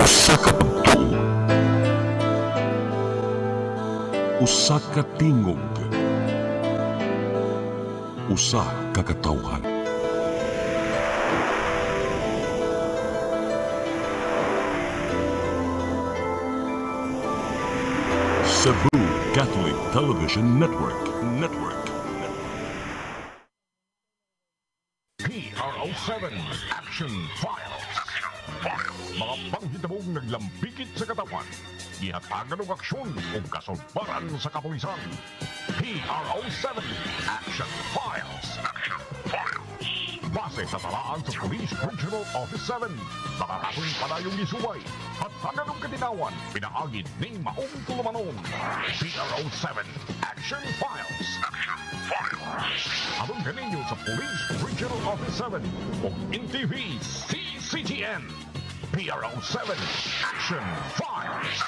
Usa ka pagtuo, usa ka tingog, usa ka katawhan. Cebu Catholic Television Network. PRO7 Action Files. Mga panghitabong naglambikit sa katawan, ihatagan ng aksyon o kasulbaran sa kapulisan. PRO7 Action Files. Base sa talaan sa Police Regional Office 7, nakakasong padayong gisubay at taganong katinawan, pinaagid ni Maong Tulumanon. PRO7 Action Files. Abang kaninyo sa Police Regional Office 7 o NTV CCTN. PRO7 Action Files.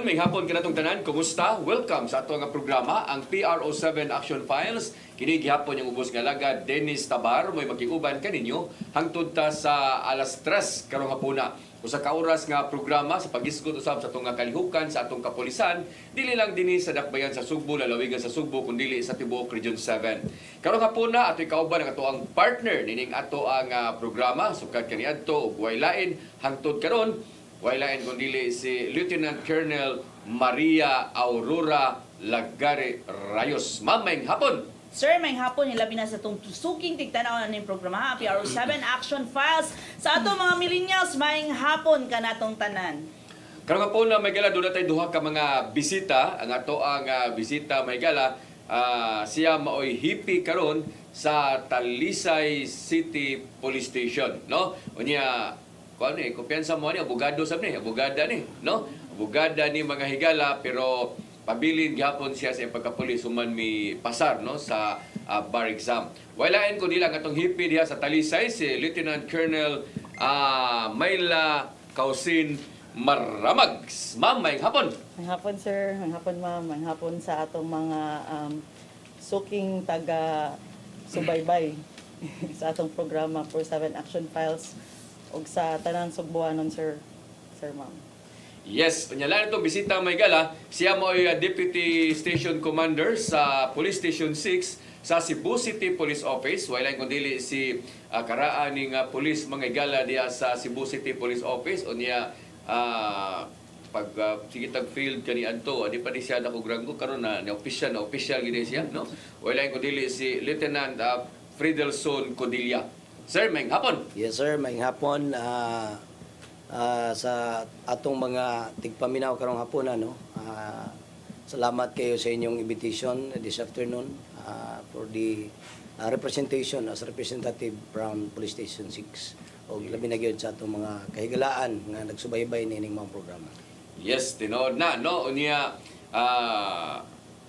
May hapon kanatong tanan. Kumusta? Welcome sa ato nga programa, ang PRO7 Action Files. Kini gihapon yung ubos nga lagad Dennis Tabar mo'y makiuban kaninyo hangtod ta sa alas 3 karong hapuna. Usa ka oras nga programa sa pagisgot usab sa atong kalihukan sa atong kapulisan, dili lang dinhi sa dakbayan sa Sugbo, lalawigan sa Sugbo, kundi sa tibuok Region 7. Karong hapuna ato'y kauban ang ato ang partner nining ato ang programa sukad kaniadto ug waylain hangtod karon. Wailain kundi si Lieutenant Colonel Maria Aurora Lagare Rayos. Ma'am, mayng hapon. Sir, mayng hapon, hilabi na sa itong suking tigtanaw na yung programa, PRO7 Action Files. Sa ato mga millennials, mayng hapon ka natong tanan. Karong hapon na may gala, doon natin duha ka mga bisita. Ang ato ang bisita may gala, siya maoy hippie karon sa Talisay City Police Station. No? Unya, kumpiyansa mo ni abogado sab ni, abogada ni, no? Abogada ni mga higala pero pabilin gyapon siya sa pagkapulis human mi pasar no sa bar exam. Walain ko nila atong hippie diha sa Talisay si Lieutenant Colonel Mayla Kausin Maramag. Ma'am, may hapon. May hapon, sir. May hapon, ma'am. May hapon sa atong mga suking taga subaybay sa atong programa for 7 Action Files ug sa tanang Sugbuanon, sir. Sir, ma'am. Yes, panyalan itong bisita may gala. Siya mo ay Deputy Station Commander sa Police Station 6 sa Cebu City Police Office. Wala kung dili si karaan ng police mga gala diya sa Cebu City Police Office. O niya pag sige tag field kani adto di pa di siya nako granggo karon na official gid siya, no? Wala kung dili si Lieutenant Fridelson Codilla. Sir, may hapon. Yes, sir. May hapon. Sa atong mga tigpaminaw karong hapon, ano, salamat kayo sa inyong invitation this afternoon for the representation as representative from Police Station 6. O labi na gyud sa atong mga kahigalaan nga nagsubaybay nining mga programa. Yes, tinood na, no? Unya,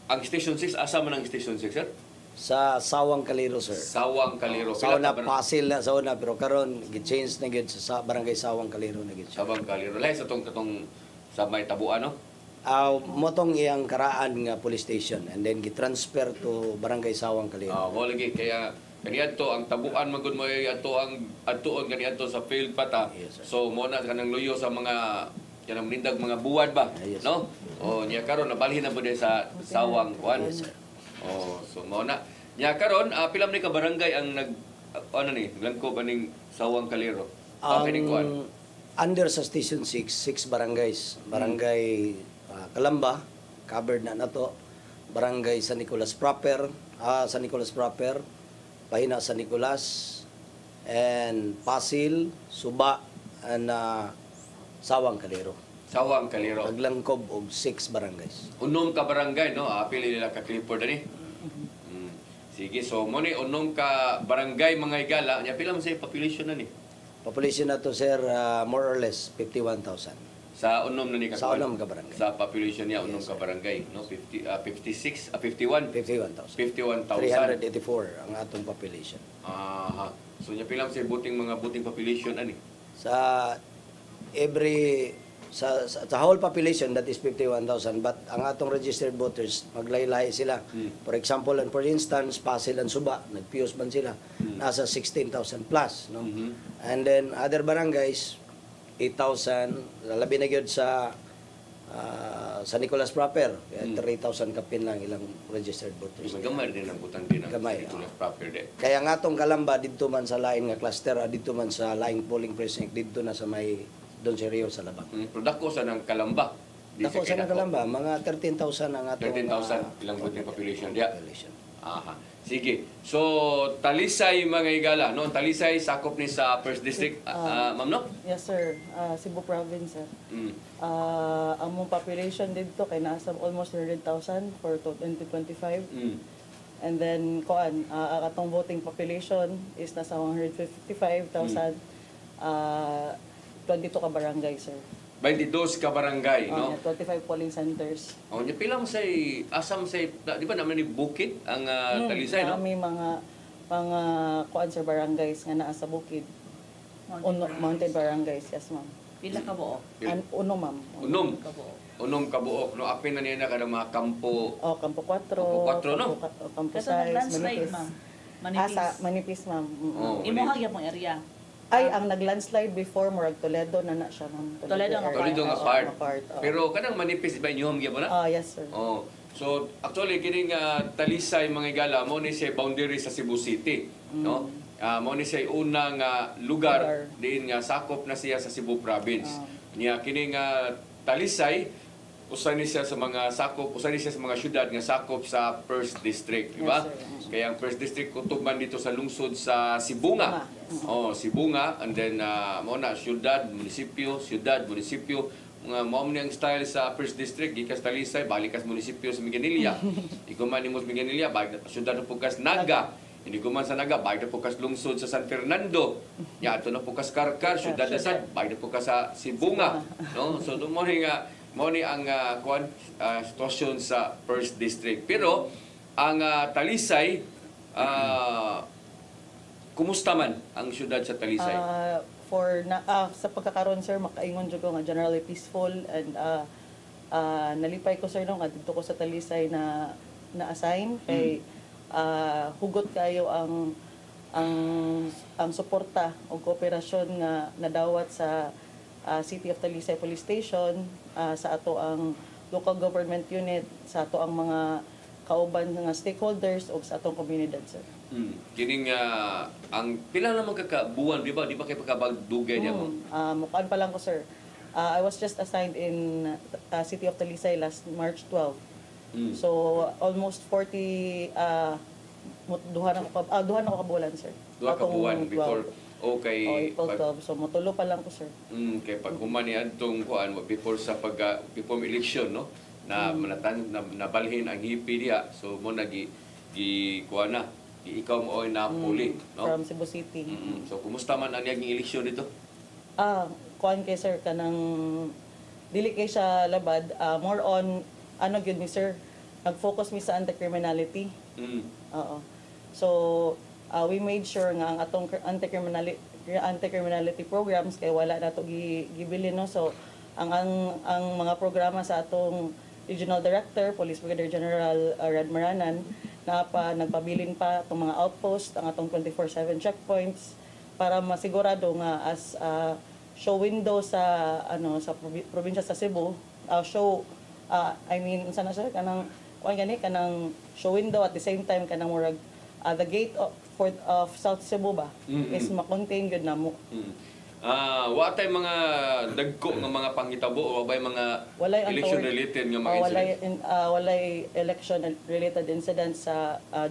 ang Station 6, asa man ang Station 6, sir? Sa Sawang Kaliro, sir. Sawang Kaliro. Sa una, Pasil na sa una, pero karon gi-change na gyud sa barangay Sawang Kaliro na gyud. Sawang Kaliro. Lahi sa katong sa may tabuan, no? Motong iyang karaan nga police station and then gi-transfer to barangay Sawang Kaliro. Mo lagi kaya kaniadto ang tabuan magud mo ato ang adtuon kaniadto sa field pata. Yes, so mo na kanang luyo sa mga kanang lindag mga buwad ba, yes, no? O niya karon nabalhin na pud sa Sawang kuan. Yes, sir. Oh, so mo na. Niya karon pilam ni ka barangay ang nag ano ni langkob aning Sawang Kaliro. Under sa Station 6, 6 barangays. Barangay Kalamba, covered na nato. Barangay San Nicolas proper, San Nicolas proper, Pahina San Nicolas, and Pasil, Suba, and Sawang Kaliro. Sawang Kaliro. Naglangkob og 6 barangays. Unom ka barangay, no? Pili nila ka Clifford ani. Sige, so mo ni unom ka barangay mga higala, nya pila man say population na ni? Population na to, sir, more or less 51,000. Sa unom na ni Sa unom ka barangay. Sa population niya unom ka barangay, no? 51 51,000. 51,000. 384 ang atong population. Aha. So nya pila sa buting population ani? Sa every sa whole population, that is 51,000, but ang atong registered voters maglaylay sila. For example, and for instance, Pasig and Suba, nagpios man sila, nasa 16,000 plus, no? And then other barangays 8,000, labi na gyud sa Nicolas proper, 3,000 kapin lang ilang registered voters. Gamay din ang butang din ang Gamay, proper de. Kaya nga atong Kalamba didto man sa lain nga cluster, didto man sa laing polling precinct, didto na sa may Don Serio sa Labang. Pero dako sa ng Kalamba. Dako sa Kalamba, mga 13,000 ang atong 13,000 ilang voting population dia. population. Aha. Sige. So Talisay mga higala, no? Talisay sakop ni sa First District, ma'am no? Yes, sir. Cebu Province, sir. Ang mong population dito kay nasa almost 100,000 for 2025. And then, atong voting population is nasa 155,000. 22 ka barangay, sir. 22 ka barangay, no? 25 polling centers. Oh, nya pila mo say asam say di ba naman ni Bukid ang Talisay, no? Kami mga sir, barangays nga naa sa bukid. Mountain barangays, yes, ma'am. Pila ka buo? Uno, ma'am. Unom. Ka buo. Unom kabuok, no? Apin na niya na kada mga kampo. Campo 4. Campo 4, no? Campo Kasi 6, nag-landslide, manipis. ma'am. Manipis. Manipis, ma'am. Oh, Imuhag yung mong area. Ay, ang nag-landslide before, Murag Toledo na siya, ma'am. Toledo nga Toledo nga Oo, part. oo. Pero kanang manipis ba inyo gyud na? Yes, sir. Oh. So actually kining Talisay mga igala mo ni sa boundary sa Cebu City, no? Mo ni sa unang lugar diin nga sakop na siya sa Cebu Province. Niya kining Talisay usa ni siya sa mga sakop, usa ni siya sa mga syudad nga sakop sa First District, di ba? Yes, sir. Kaya ang First District kutob man dito sa lungsod sa Sibunga. Oh, Sibunga, and then mo na syudad, munisipyo, mga mao ni ang style sa First District gikas Talisay balik kas munisipyo sa Miganilla. Iguman ni mo sa Miganilla balik syudad po kas Naga. Hindi ko man sa Naga balik po kas lungsod sa San Fernando. Ya ato na po kas Karkar, syudad na sad balik po kas sa Sibunga, no? So mo ni ang situasyon sa First District. Pero ang Talisay kumusta man ang syudad sa Talisay? Sa pagkakaroon, sir, makaingon jud ko nga generally peaceful and nalipay ko, sir, no, nga dito ko sa Talisay na assign kay hugot kayo ang suporta o kooperasyon nga nadawat sa City of Talisay Police Station, sa ato ang local government unit, sa ato ang mga kauban nga stakeholders o sa atong komunidad, sir. Kining ang pila naman kakabuan, di ba kay pagkabagdugay niya mo? Mukaan pa lang ko, sir. I was just assigned in City of Talisay last March 12. So almost 40 duha na ko kabulan, sir. Duha ka buwan before okay April 12. So motulo pa lang ko, sir. Kay pag humani adtong kuan before sa before election, no? Na nabalhin ang hipi diha. So mo kuan na ikaw mo oy napuli, no? From Cebu City. So kumusta man ang naging eleksyon dito? Kuan kay, sir, kanang dili kay siya labad, more on gyud mi, sir, nag-focus mi sa anti-criminality. Oo. So we made sure nga ang atong anti-criminality programs kay wala nato gibili, no? So ang mga programa sa atong Regional Director, Police Brigadier General Rad Maranan, nagpabilin pa itong mga outpost, ang atong 24/7 checkpoints para masigurado nga as show window sa probinsya sa Cebu, sana siya kanang show window at the same time kanang murag the gate of South Cebu ba is ma-contain gyud namo. Wa tay mga dagko nga mga panghitabo o bay mga election related nga mga incident? Walay election related incidents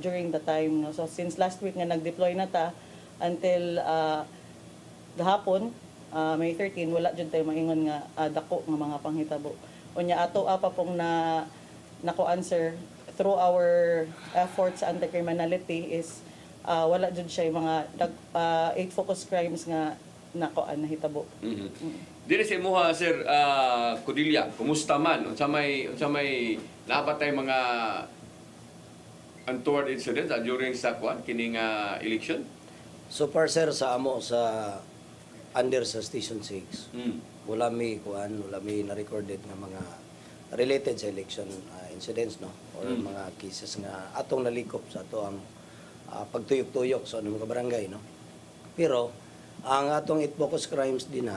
during the time, no? So since last week nga nag-deploy na ta until gahapon, May 13, wala jud tay maingon nga dako nga mga panghitabo. Unya ato pa pong answer through our efforts sa anti-criminality is wala jud siya mga 8 focus crimes nga nahitabo. Dili sa imuha Sir Cordelia, kumusta man unsa may napatay mga untoward incidents during sa kining election? So far sir sa amo sa under sa Station 6, wala may na-recorded nga mga related sa election incidents no or mga cases nga atong nalikop sa ato ang pagtuyok-tuyok sa anong barangay no. Pero ang atong it-focus crimes din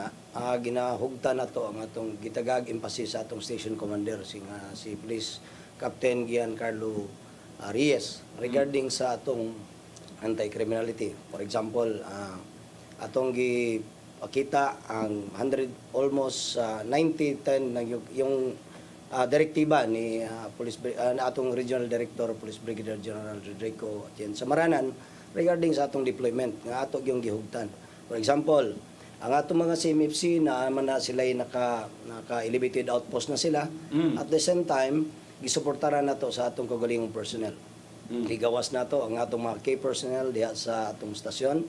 ginahugtan nato ang atong gitagag emphasis sa atong station commander si Police Captain Giancarlo Reyes regarding sa atong anti-criminality. For example, atong gipakita ang almost 90-10 yung direktiba ni atong Regional Director Police Brigadier General Rodrigo Atienza Maranan regarding sa atong deployment nga ato yung gihugtan. For example, ang atong mga CMFC na sila naka-elevated outpost na sila. At the same time, gisuportaran nato sa atong kaugalingong personnel. Ligawas nato ang atong mga key personnel diha sa atong stasyon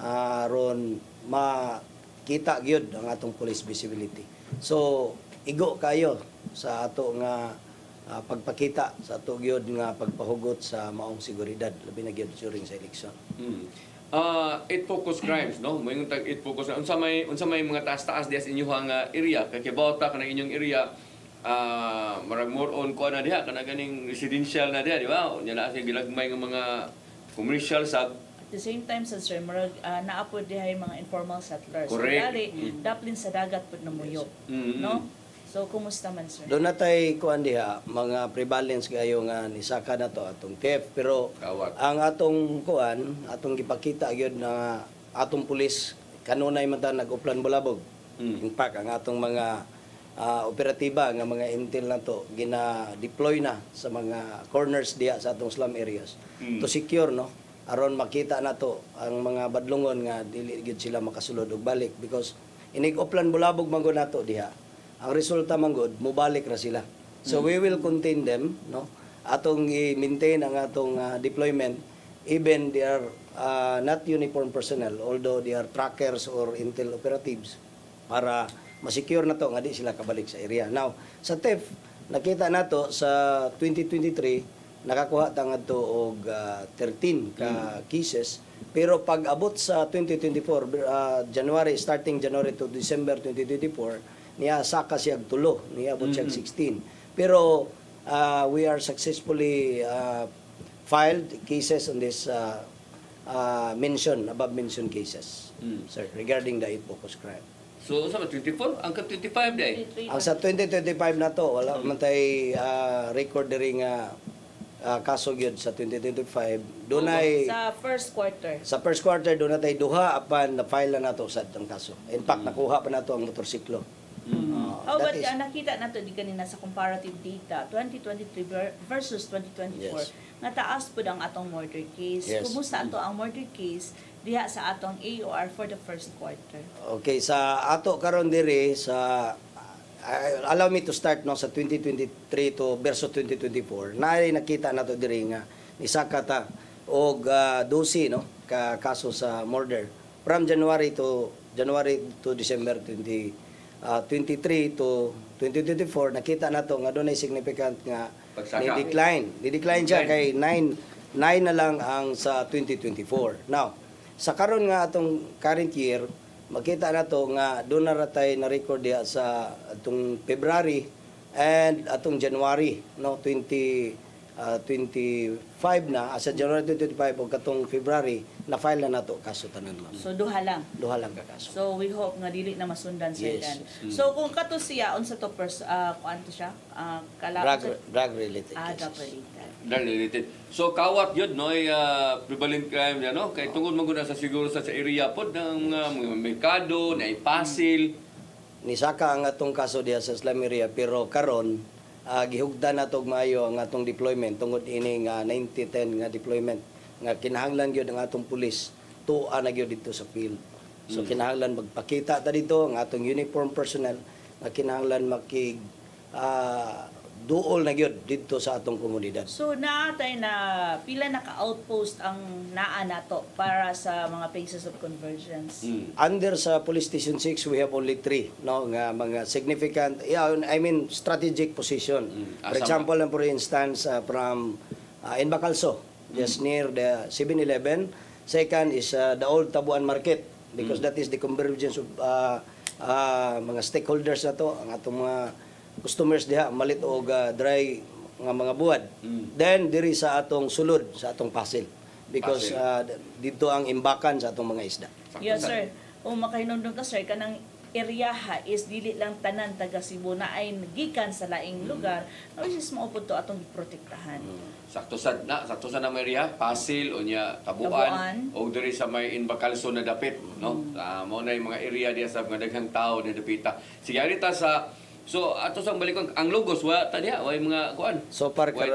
aron makita gyud ang atong police visibility. So igo kayo sa ato nga pagpakita sa ato gyud nga pagpahugot sa maong seguridad labi na gyud during sa election. It focus crimes no mo yung it focus unsa may mga taas-taas diha sa inyong area kay kibawta kana inyong area marag more on ko na diha kana ganing residential na diha di ba unya na sa gilagmay nga mga commercial sub At the same time sa sir marag naapod diha yung mga informal settlers. Correct. So dali daplin sa dagat pud namuyok, no? So kumusta man sir? Doon natay kuan diha mga prevalence kayo nga nisaka na to atong theft pero Kawat. ang atong kuan atong gipakita gyud na atong pulis kanunay man ta nag-uplan bulabog. In fact ang atong mga operatiba nga mga intel na to gina-deploy na sa mga corners diha sa atong slum areas to secure no aron makita na to ang mga badlungon nga dili gyud sila makasulod og balik because inig-uplan bulabog man gud nato diha ang resulta man gud mobalik ra sila so we will contain them no atong i-maintain ang atong deployment even they are not uniform personnel although they are trackers or intel operatives para ma-secure na to nga di sila kabalik sa area. Now, sa theft, nakita nato sa 2023 nakakuha ta ngadto og 13 ka cases pero pag abot sa 2024 starting January to December 2024 niya saka siya tulo niya abot siya 16 pero we are successfully filed cases on this above mentioned cases sir regarding the it-focus crime. so sa 24 ang 25 day Ang sa 2025 na to, wala man tay record diri nga kaso gyud sa 2025. Dunay Sa first quarter doon natay duha apan na file na nato sa atong kaso. In fact, nakuha pa nato ang motorsiklo. How about That is- nakita nato di kanina sa comparative data 2023 versus 2024 Yes. nga taas pud ang atong murder case. Yes. Kumusta ato ang murder case diha sa atong AOR for the first quarter? Okay, sa ato karon diri sa allow me to start no sa 2023 to versus 2024. Naay nakita nato diri nga nisaka ta og 12 no ka kaso sa murder from January to December 2023 to 2024 nakita nato nga dunay significant nga Pagsaka. ni-decline siya kay 9 na lang ang sa 2024. Now, sa karon nga atong current year, makita nato nga doon na ratay na record diha sa atong February and atong January no 2025 na sa January 2025 ug katong February na file na nato kaso tanan ma'am. So duha lang. Duha lang ka kaso. So we hope nga dili na masundan sa Yes. ilan. So kung kato siya unsa to kuan to siya? Drug related drug cases. related. drug related. So kawat yun no ay prevalent crime yan no kay tungod man gud sa siguro sa area pod ng mga merkado na ipasil Nisaka ang atong kaso diha sa slum area pero karon gihugdan nato og maayo ang atong deployment tungod ini nga 90-10 nga deployment nga kinahanglan gyud ang atong pulis tuwa na gyud dito sa field. So kinahanglan magpakita ta dito ang atong uniform personnel nga kinahanglan duol na gyud didto sa atong komunidad. So naatay na pila naka-outpost ang naa nato para sa mga places of convergence. Under sa Police Station 6, we have only 3 no nga mga significant, I mean strategic position. For Asa example, for instance, from in Bacalso, just near the 7-Eleven. Second is the old Tabuan Market, because that is the convergence of mga stakeholders na to, ang atong mga customers diha, malit og dry nga mga buwad. Then diri sa atong sulod, sa atong Pasil, because dito ang imbakan sa atong mga isda. Yes, sir. Kung makahinumdum ka, sir, kanang area ha is dili lang tanan taga Cebu na ay gikan sa laing lugar, na which is maupod to atong protektahan. Sakto sad na may area, Pasil o niya Tabuan. Tabuan o diri sa may Inbacalso na dapit, no? Mao na yung mga area diya sa mga daghang tao na dapita. Sige arita sa so ato sang balikon ang logos wa ta diha way mga kuan. So far Way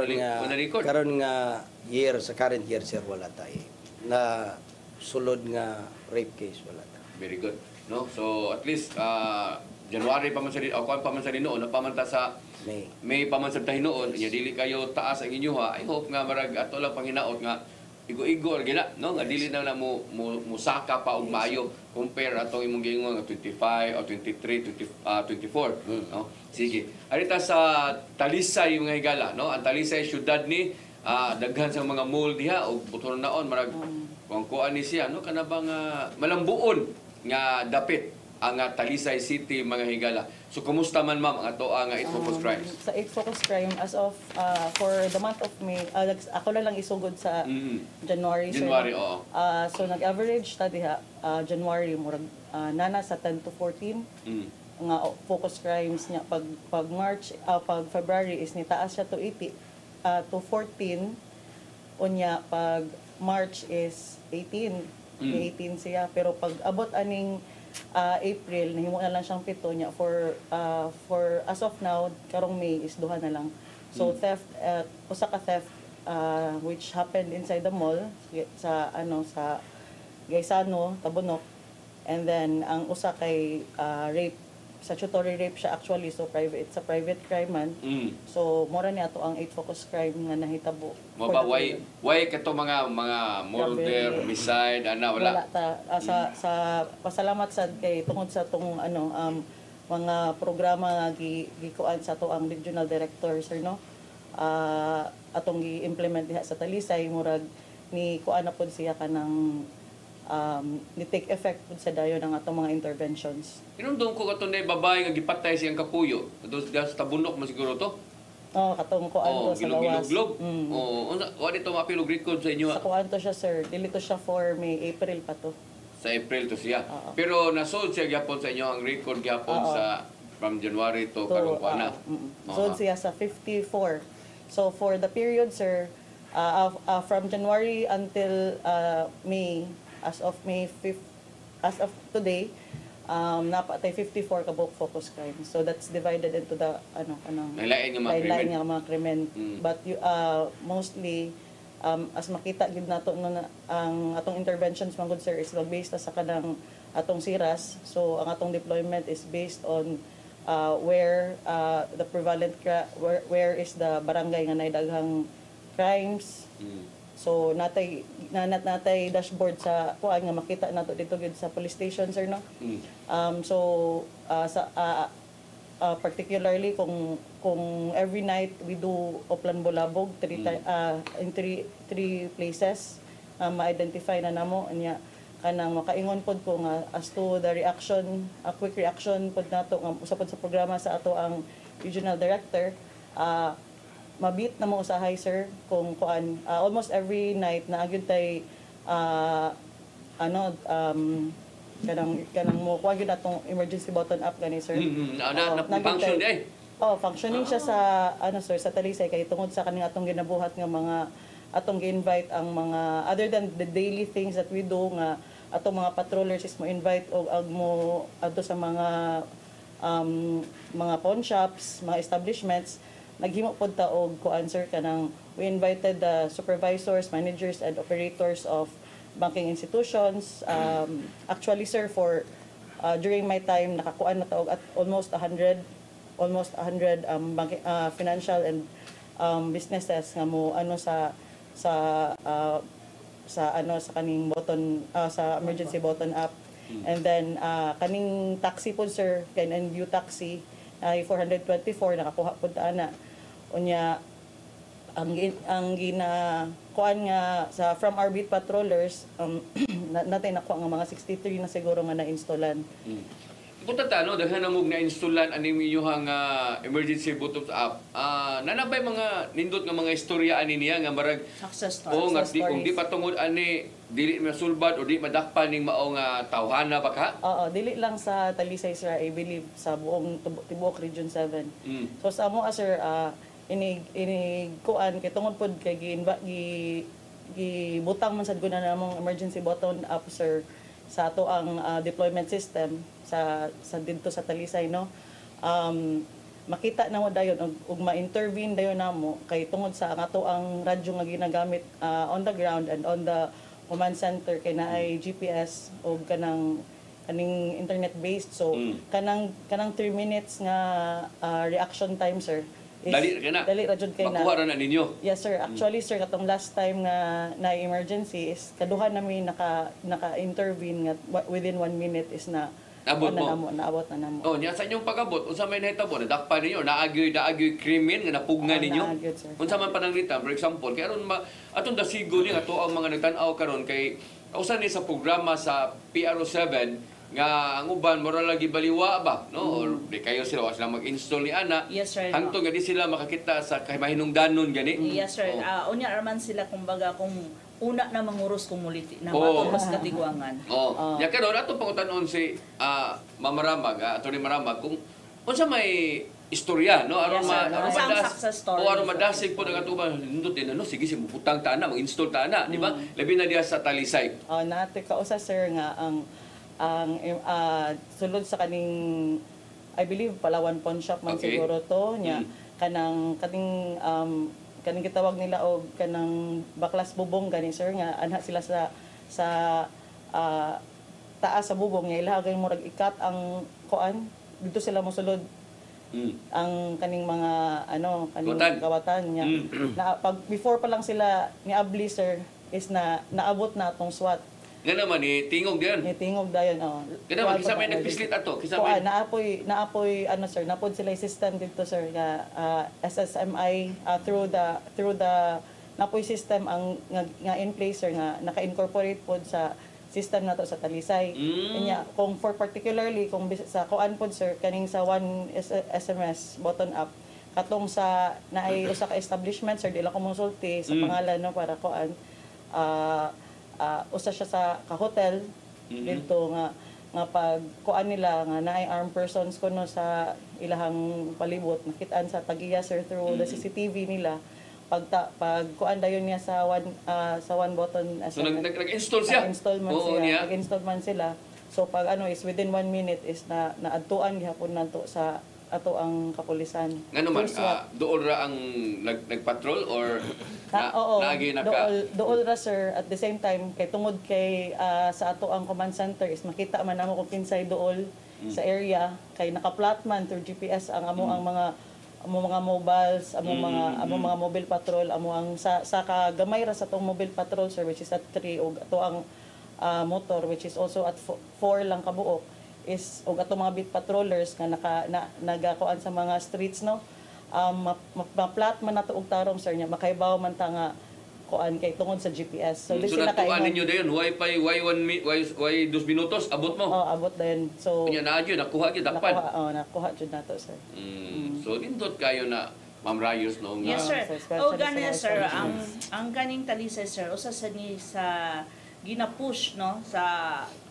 karon nga year, sa current year, sir, wala tayo na sulod nga rape case, wala tayo. Very good. No? So at least January pa man sa o kuan pa man sa noon, na pamanta sa May pa man sa noon, nya dili kayo taas ang inyo ha. I hope nga marag ato lang panghinaot nga igo-igo gina, no? Nga dili na mo musaka pa og maayo compare atong imong giingon nga 25 o 23, 24, no? Sige. Arita sa Talisay mga higala, no? Ang Talisay syudad ni daghan sa mga mall diha og buton naon marag kung kuan ni siya, no? Kana bang malambuon nga dapit ang Talisay City mga higala. So kumusta man ma'am ang ato nga 8 focus crimes? Sa 8 focus crime, as of for the month of May, ako na lang isugod sa January. January, so, oo. So nag-average ta diha January murag nana sa 10 to 14 nga focus crimes niya. Pag March, pag February is ni taas siya to 80 to 14. Unya pag March is 18. May 18 siya, pero pag abot aning April, nahimo na lang siyang 7 niya for as of now karong May is 2 na lang. So theft, usa ka theft which happened inside the mall sa sa Gaisano, Tabunok, and then ang usa kay rape, statutory rape siya actually, so sa private crime man. So mura ni ato ang 8 focus crime nga nahitabo. Maba why kato mga murder, homicide, wala ta sa pasalamat sad kay tungod sa tong mga programa nga gikuan sa to ang regional director, sir, no? Atong gi-implement diha sa Talisay, murag ni kuan na pod siya kanang ni take effect pud sa dayon ang atong mga interventions. Inundong ko kato na babae nga gipatay siyang kapuyo. Ato sa Tabunok man siguro to. Katong kuan to sa lawas. Gilog-gilog. Wa dito mapilog record sa inyo. Sa kuan to siya, sir. Dili to siya for May, April pa to. Sa April to siya. Pero nasold siya gyapon sa inyo ang record gyapon sa from January to karong kuan na. Sold siya sa 54. So for the period, sir, from January until May, as of May 5th, as of today, napatay 54 ka book focus crime. So that's divided into the lain nga mga krimen. But mostly as makita gid nato ang atong interventions man good, sir, is based sa kanang atong siras. So ang atong deployment is based on where the prevalent where is the barangay nga nay daghang crimes. So natay dashboard sa kuan nga makita nato dito gid sa police station, sir, no? Sa particularly kung every night we do Oplan Bulabog in three places, ma-identify na namo nya kanang makaingon pod ko nga as to the reaction, a quick reaction pod nato nga usapod sa programa sa ato ang regional director. Mabit na mo usahay, sir, kung kuan almost every night na agyud tay kanang mo kuan gyud atong emergency button up gani, sir. Function day. Functioning siya sa sir, sa Talisay kay tungod sa kaning atong ginabuhat nga mga atong gi-invite ang mga other than the daily things that we do nga atong mga patrollers is mo invite og mo adto sa mga pawn shops, mga establishments. Naghimo pod ta og kuan, sir, kanang we invited the supervisors, managers and operators of banking institutions. Actually, sir, for during my time nakakuan na ta og at almost 100 almost 100 financial and businesses nga mo ano sa kaning button sa emergency button app. And then kaning taxi po sir, and view taxi ay 424 nakakuha pud ana. Unya ang kuan nga sa from our beat patrollers natay nakuha nga mga 63 na siguro nga na-installan. Punta ta, no? Daghan na mong na-installan aning inyong emergency button app. Nanabay mga nindot nga mga istorya ani niya nga marag Success o stories. nga kung di patungod ani dili masulbad o di madakpan ning mao nga tawhana ba ka? Oo, dili lang sa Talisay sir, I believe sa buong tibuok Region 7. So sa amo sir, ini kuan kay tungod pod kay gibutang man sad guna namong emergency button app sir sa ato ang deployment system sa didto sa Talisay no. Makita na mo dayon ug ma-intervene dayon namo kay tungod sa ato ang radyo nga ginagamit on the ground and on the command center kay naay GPS o kaning internet based, so kanang 3 minutes nga reaction time sir is dali ra jud kay na makuha ra na ninyo. yes sir, actually sir katong last time nga na emergency is kaduha namin naka-intervene nga within 1 minute is na Naabot mo? naabot na namo. Oh, nya sa inyong pag-abot, unsa may nahitabo nadakpan ninyo, naagyoy krimen nga napugna ninyo. Naagyod, sir. Unsa man pananglitan, for example, kay aron atong dasigo ni ato ang mga nagtan-aw karon kay usa ni sa programa sa PRO7 nga ang uban mura lagi baliwa ba, no? Or di kayo sila sila mag-install ni ana. Yes, sir. Hangtod nga di sila makakita sa mahinungdanon gani. Yes sir. Oh. Unya raman sila kumbaga kung una na manguros community na Oo. mas katigwangan. Oh, nya karon ato pangutan-on si Mamaramag, Atty. Maramag kung unsa may istorya, no? Aron Yes, sir. Unsa ang success story? O aron madasig po ng atuban nindot din ano, sige si muputang ta na, mag-install ta na, di ba? Labi na diya sa Talisay. Nate kausa sir nga ang sulod sa kaning I believe Palawan Pawn Shop man Okay. siguro to nya kaning gitawag nila og kanang baklas bubong gani sir nga anha sila sa taas sa bubong nya ilahagay mo rag ikat ang kuan dito sila mosulod ang kaning mga kaning kawatan nya na pag before pa lang sila ni abli sir is naabot na atong SWAT. Nga naman tingog diyan. Tingog dayon Nga naman kisa may nagpislit ato, kisa may naapoy sir, napod sila system dito sir nga SSMI through the napoy system ang nga in place sir nga naka-incorporate pod sa system nato sa Talisay. Kanya kung for particularly kung sa kuan pod sir kaning sa one SMS button up katong sa naay usa ka establishment sir dila ko monsulti sa pangalan no para kuan usa siya sa ka-hotel dito nga pag kuan nila nga naay armed persons kuno sa ilahang palibot nakitaan sa tagiya sir through the CCTV nila pag kuan dayon niya sa one button so nag-install siya. Nag-install man sila. So pag is within 1 minute is naadtuan gihapon nato sa ato ang kapulisan. Ngano man dool ra ang nagpatrol or naagi dool ra sir at the same time kay tungod kay sa ato ang command center is makita man namo kung kinsay dool sa area kay naka-plot man through GPS ang mga mobiles, among mga mobile patrol, ang sa kagamay ra sa tong mobile patrol sir which is at 3 ug ato ang motor which is also at 4 lang kabuok is og ato mga beat patrollers nga nagakuan sa mga streets no ma-plot man nato og tarong sir nya makaibaw man ta nga kuan kay tungod sa GPS. So sila kay ninyo dayon why 2 minutos abot mo. Abot dayon. So kunya na gyud nakuha gyud dakpan. Nakuha jud nato sir. So nindot kayo na Ma'am Rayos no nga. Yes sir. Gani sir ang kaning Talisay sir usa sa gina-push no sa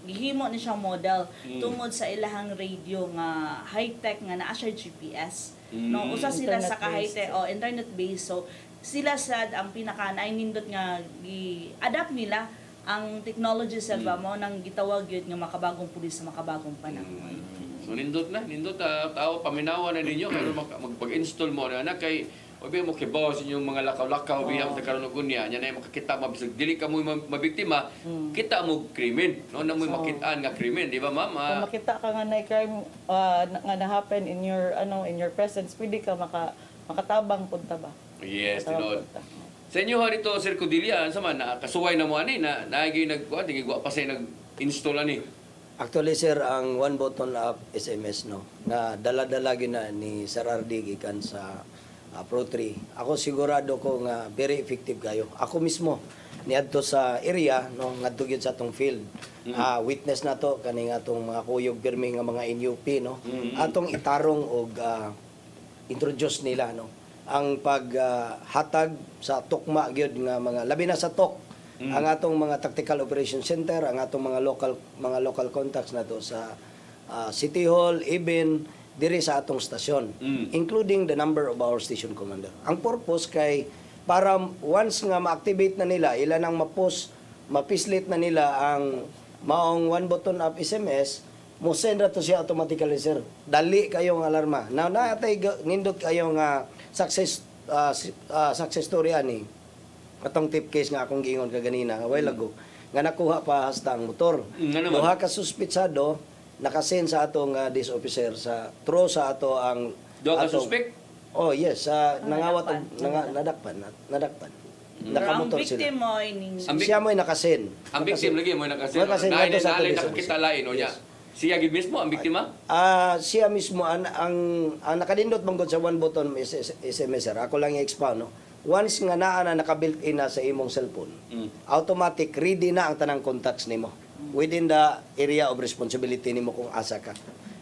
gihimo ni siyang model tungod sa ilahang radio nga high-tech nga naa siya GPS no usa sila sa high-tech internet based, so sila sad ang pinaka nindot nga gi-adapt nila ang technology sa mo nang gitawag yun nga makabagong pulis sa makabagong panahon. So nindot tao paminawa na ninyo karon magpag-install mo na kay o biya mo kibaw sa inyong mga lakaw-lakaw, biya mo karon og unya, nya na makakita mabisag dili ka mo mabiktima, kita mo krimen, no na mo makitaan nga krimen, di ba ma'am? Kung makita ka nga na crime nga na-happen in your presence, pwede ka makatabang punta ba? Yes, Makatabang tinuod. punta. Sa inyo ha dito, Sir Codilla, sa man, kasuway na mo ani, na naagi nagkuha, tingigwa pa siya nag-install ani. Actually, sir, ang one button up SMS, no, na dala-dala na ni Sir Ardi gikan sa Pro 3. Ako sigurado ko nga very effective kayo. Ako mismo niadto sa area no ngadto gyud sa atong field. Witness na to kaning atong mga kuyog pirmi nga mga NUP no. Atong itarong og introduce nila no. Ang paghatag sa tukma gyud nga mga labi na sa tok ang atong mga tactical operation center, ang atong mga local contacts na to sa City Hall, even diri sa atong stasyon, including the number of our station commander. Ang purpose kay para once nga ma-activate na nila, ilan ang mapislit na nila ang maong one button up SMS, mo send ra to siya automatically, sir. Dali kayong alarma. Now naatay nindot kayong success story ani. Atong tip case nga akong giingon kaganina a while ago nga nakuha pa hasta ang motor. Duha ka suspitsado nakasen sa atong this officer sa ato ang Duha ka suspect? Oh yes, nangawat nadakpan. Nakamotor ang sila. victim mo ining Siya mo'y nakasen. Ang victim lagi mo Nakasin nalay sa ato nakakita lain o niya. Yes. Siya gid mismo ang biktima? Siya mismo ang nakadindot manggod sa one button SMS, sir. Ako lang i-expound no. Once nga naa na naka-built-in na sa imong cellphone, automatic ready na ang tanang contacts nimo within the area of responsibility nimo kung asa ka.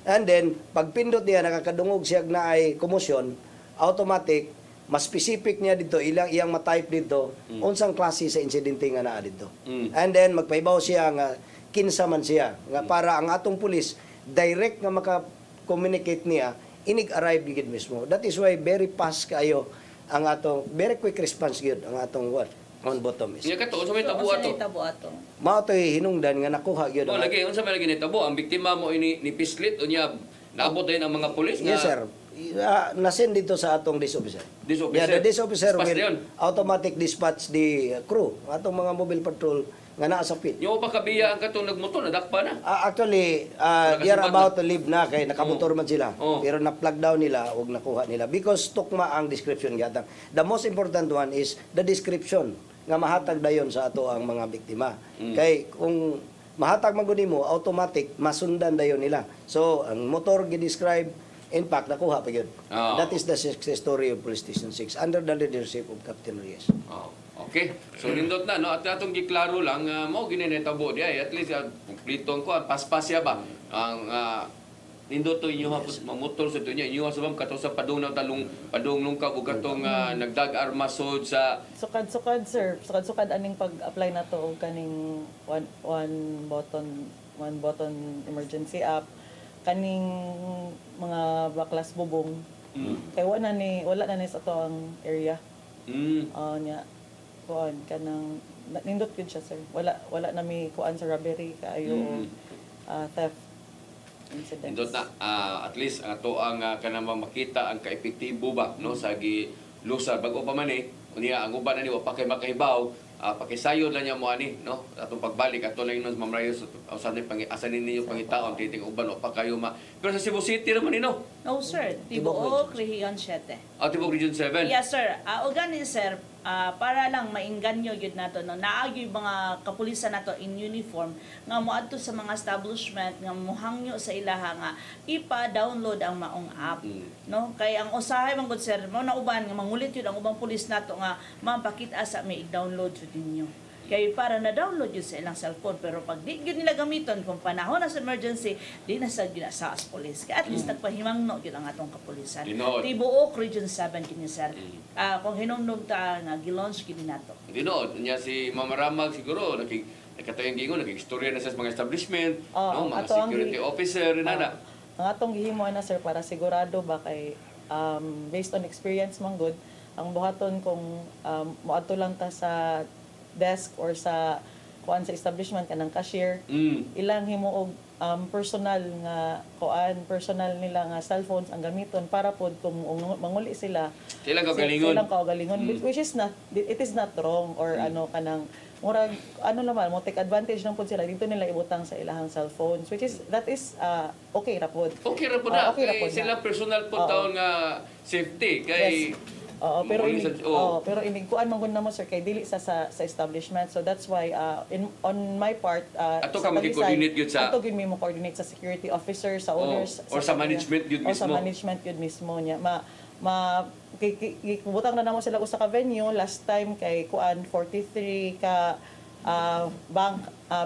And then pag pindot niya nakakadungog siya na ay komosyon, automatic mas specific niya dito iyang ma-type dito unsang klase sa insidente nga naa dito. And then magpaibaw siya nga kinsa man siya nga para ang atong pulis direct nga maka-communicate niya inig-arrive gid mismo. That is why very fast kayo ang atong very quick response gyud ang atong on bottom is. Niya kato unsa may tabo ato? Mao toy hinungdan nga nakuha gyud. Oh lagi unsa may lagi ni tabo ang biktima mo ini ni pislit unya naabot din ang mga pulis nga. Yes sir. Nasend dito sa atong dis officer. This officer. Yeah, the dis officer Dispatch will yun. automatic dispatch the crew atong mga mobile patrol nga naa sa pit. Yung pa kabiya ang katong nagmotor nadakpa na. Actually, they are about to leave na kay nakamotor man sila. Pero na-plug down nila o nakuha nila because tukma ang description gatang. The most important one is the description nga mahatag dayon sa ato ang mga biktima. Kay kung mahatag man gud mo automatic masundan dayon nila. So ang motor gi-describe in fact nakuha pa gyud. That is the success story of Police Station 6 under the leadership of Captain Reyes. Okay. So nindot na no at atong giklaro lang mao gini tabo di ay at least kumpleto ko paspas siya ba ang nindot to inyo hapos mamotor sa dunya inyo sa bam kato sa padung nung ka ug katong nagdag armasod sa Sukad sir, sukad aning pag-apply na to og kaning one button emergency app kaning mga baklas bubong. Kay wala na ni sa to ang area. Nya kuan kanang nindot gyud siya sir. Wala na mi kuan sa robbery kaayo theft incident. nindot na at least ato ang kanang makita ang kaepektibo ba no sa gilusar bag-o pa man unya ang uban ani wa pa kay makahibaw pakisayod lang niya mo ani no atong pagbalik ato lang inon mamrayos usan ni asan ninyo pangitaon titing uban wa pa kayo pero sa Cebu City naman no. No sir, Tibuok Region 7. Tibuok Region 7. Yes sir. O gani sir, para lang mainganyo gyud nato no naagi mga kapulisan nato in uniform nga moadto sa mga establishment nga mohangyo sa ilaha nga ipa-download ang maong app no kay ang usahay man gud sir mao na uban nga mangulit yun ang ubang pulis nato nga mapakita sa may i-download jud ninyo kay para na-download yun sa ilang cellphone pero pag di yun nila gamiton kung panahon na sa emergency di na sa ginasa as police kaya at least nagpahimangno yun ang atong kapulisan. Tibuok Region 7 kini sir. Kung hinumdum ta nga gi-launch kini nato. Dinood niya si Mama Ramag siguro nakatayang gingon nag-istorya na sa mga establishment no mga security officer nana. Ang atong gihimo na sir para sigurado ba kay based on experience man good ang buhaton kung moadto lang ta sa desk or sa kuan sa establishment kanang cashier, ilang himuog personal nila nga cellphones ang gamiton para pod kung manguli sila. Silang kaugalingon. Which is not, it is not wrong or kanang murag naman mo take advantage lang pod sila dito nila ibutang sa ilahang cellphones, which is that is okay ra pod. Okay ra pod na. Sila personal pod taon nga safety kay pero ini kuan man gud namo sir kay dili sa establishment, so that's why on my part ato ka mag-coordinate gyud sa ato gyud mo coordinate sa security officer sa owners or sa management gyud mismo. Sa management gyud mismo niya butang na namo sila usa ka venue last time kay kuan 43 ka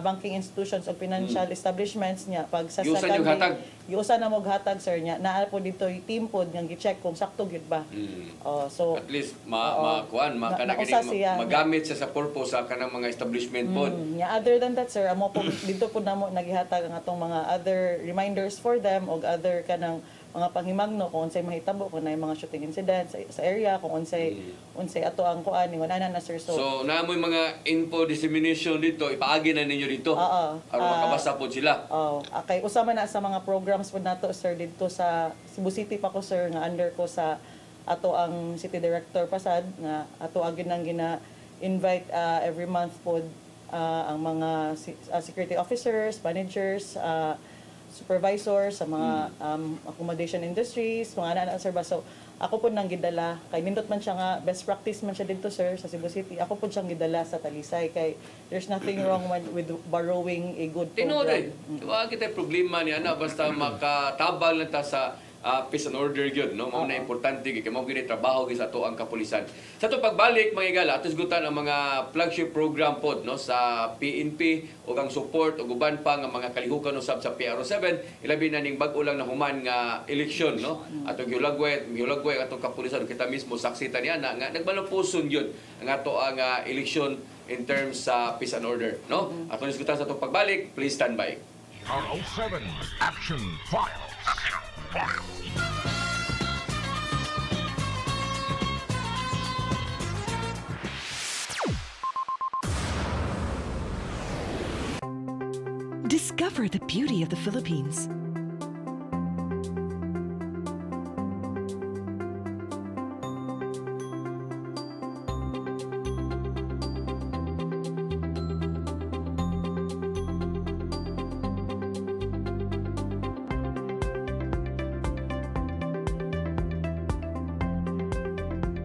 banking institutions o financial establishments niya pag sa yusa na mo hatag sir niya naa po dito team pod nga gi-check kung sakto gyud ba. So at least magamit sa purpose sa kanang mga establishment pod. Other than that sir, amo po dito po namo nagihatag ang atong mga other reminders for them og other kanang mga panghimangno kung unsay mahitabo kung nay mga shooting incidents sa area kung unsay ato ang kuan ningon ana na sir. So naamoy mga info dissemination dito ipaagi na ninyo dito aron makabasa pod sila. Okay, usama na sa mga programs pod nato sir dito sa Cebu City pa ko sir nga under ko sa ato ang city director pasad nga ato agin nang gina-invite every month pod ang mga security officers, managers, supervisors sa mga accommodation industries, mga anak sir ba. So ako po nang gidala kay nindot man siya nga best practice man siya dito sir sa Cebu City. Ako po siyang gidala sa Talisay kay there's nothing wrong with borrowing a good program. Wa kita problema ni ana basta makatabang lang ta sa peace and order gyud no mao na importante kay mao gyud trabaho gyud sa ato ang kapulisan. Sa ato pagbalik mga igala atos gutan ang mga flagship program pod no sa PNP ug ang support ug uban pa nga mga kalihukan usab sa PRO7 ilabi na ning bag-o lang na human nga eleksyon no atong giulagway atong kapulisan kita mismo saksi ta niya nga nagmalampuson gyud ang ato ang eleksyon in terms sa peace and order no. Atong diskutan sa atong pagbalik, please stand by. PRO7 Action Files. Discover the beauty of the Philippines.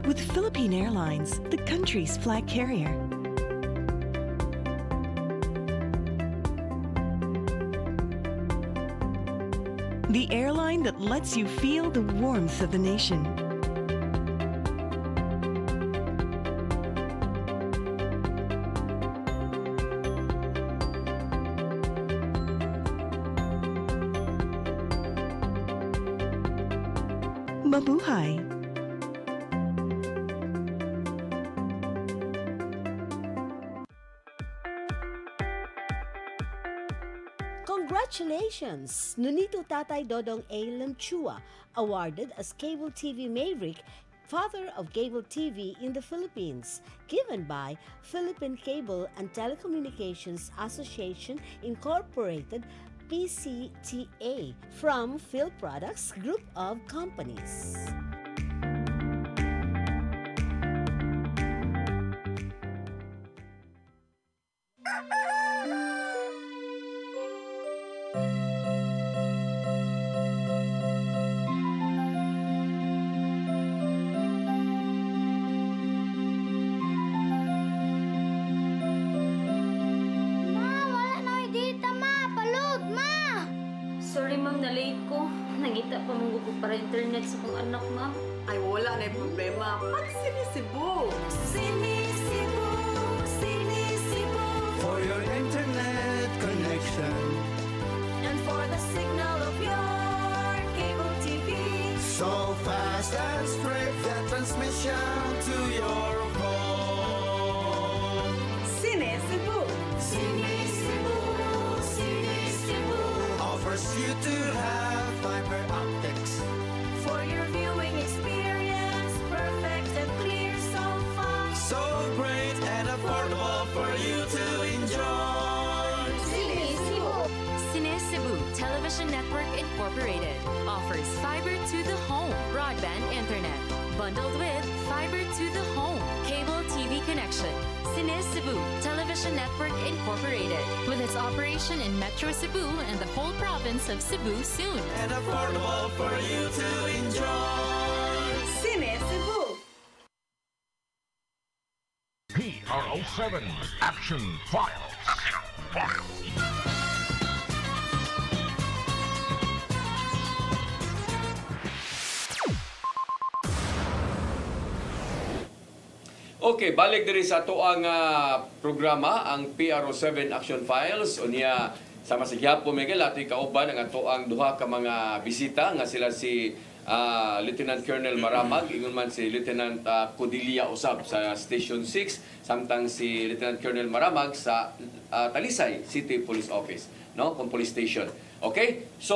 With Philippine Airlines, the country's flag carrier. The airline that lets you feel the warmth of the nation. Mabuhay! Congratulations! Nunito Tatay Dodong A. Lamchua, awarded as Cable TV Maverick, Father of Cable TV in the Philippines, given by Philippine Cable and Telecommunications Association Incorporated, PCTA, from Phil Products Group of Companies. Sorry ma'am, na-late ko. Nangita pa mong gusto para internet sa kong anak ma'am. Ay, wala na yung problema. Pag Sinisibu! Sinisibu, Sinisibu. For your internet connection. And for the signal of your cable TV. So fast and straight, the transmission to your home. Sinisibu. Sinisibu, Sinisibu. Offers you to have fiber optics. For your viewing experience, perfect and clear so far. So great and affordable for you to enjoy. Incorporated offers fiber to the home broadband internet bundled with fiber to the home cable TV connection. Cine Cebu Television Network Incorporated, with its operation in Metro Cebu and the whole province of Cebu soon. And affordable for you to enjoy. Cine Cebu. PRO7 Action Files. Okay, balik diri sa ato ang programa, ang PRO7 Action Files. Unya, sama sa gihapon Miguel, ato kauban ang ato ang duha ka mga bisita nga sila si Lieutenant Colonel Maramag, ingon man si Lieutenant Codilia usab sa Station 6, samtang si Lieutenant Colonel Maramag sa Talisay City Police Office, no, kung police station. Okay? So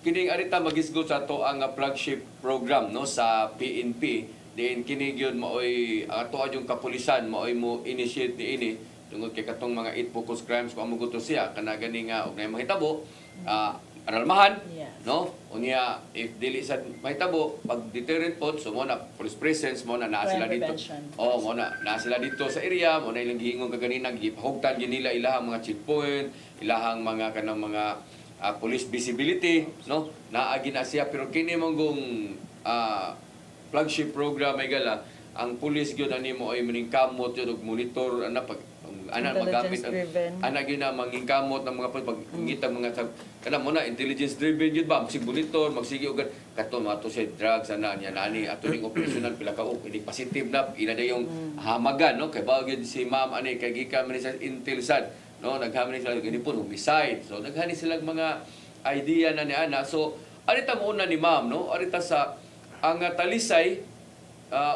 kining arita magisgot sa ato ang flagship program, no, sa PNP. Diin kini gyud maoy ato yung kapulisan maoy mo initiate ini tungod kay katong mga 8 focus crimes kung amo gusto siya kana gani nga og nay mahitabo aralmahan, no, unya if dili sa mahitabo pag deterrent pod so mo na police presence mo na sila dito, mo na sila dito sa area mo na ilang giingon kaganina gipahugtan gyud nila ilahang mga checkpoint, ilahang mga kanang mga police visibility, no, naagi na siya pero kini monggong flagship program ay gala ang pulis gyud ani mo ay maningkamot yun og monitor pag magamit ana gyud na mangingkamot ng mga pagngita mga kana mo na intelligence driven gyud ba magsig monitor magsige og kato mato sa drugs niya nani ato ning operational pila ka ini positive na ina yung hamagan, no, kay bagid si ma'am ani kay gikan man sa Intelsat, no, naghaman sila gani po homicide, so naghani sila mga idea na ni ana. So arita mo una ni ma'am, no, arita sa ang Talisay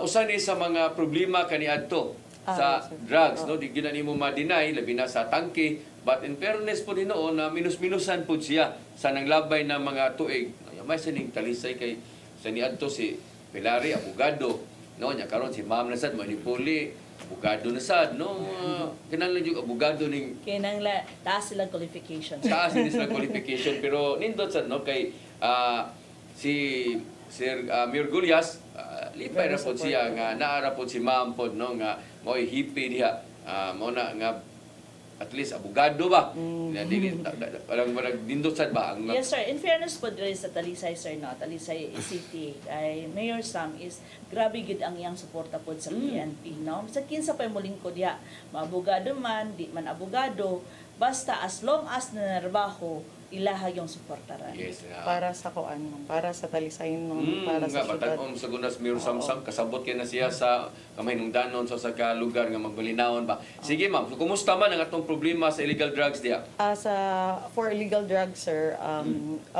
usa ni sa mga problema kaniadto sa drugs, no, di gyud nimo ma-deny labi na sa tangke, but in fairness po dinoon na minus-minusan po siya sa nanglabay na mga tuig. May sining Talisay kay sa niadto si Pilari abogado, no, nya karon si ma'am na sad mo ni puli abogado na sad, no, kinahanglan jud abogado ning kinahanglan taas sila qualification. Taas sila qualification pero nindot sad, no, kay si Sir Mayor Gulyas, lipay ra po siya nga naara po si ma'am po, no, nga mo'y hippie diha, mo na nga at least abogado ba? Parang nindot sad ba? Yes sir, in fairness po diri sa Talisay sir, no, Talisay City ay Mayor Sam is grabe gid ang iyang suporta po sa PNP, no. Sa kinsa pa mo lingkod diha, maabogado man, di man abogado, basta as long as nanarbaho ilaha yung suportaran. Yes, para sa kuan, para sa Talisay, para sa syudad. Sa gunas Mayor Samsam, kasabot kay na siya sa kamahinungdanon sa lugar nga magbalinawon ba. Sige ma'am, so, kumusta man ang atong problema sa illegal drugs diya? For illegal drugs, sir,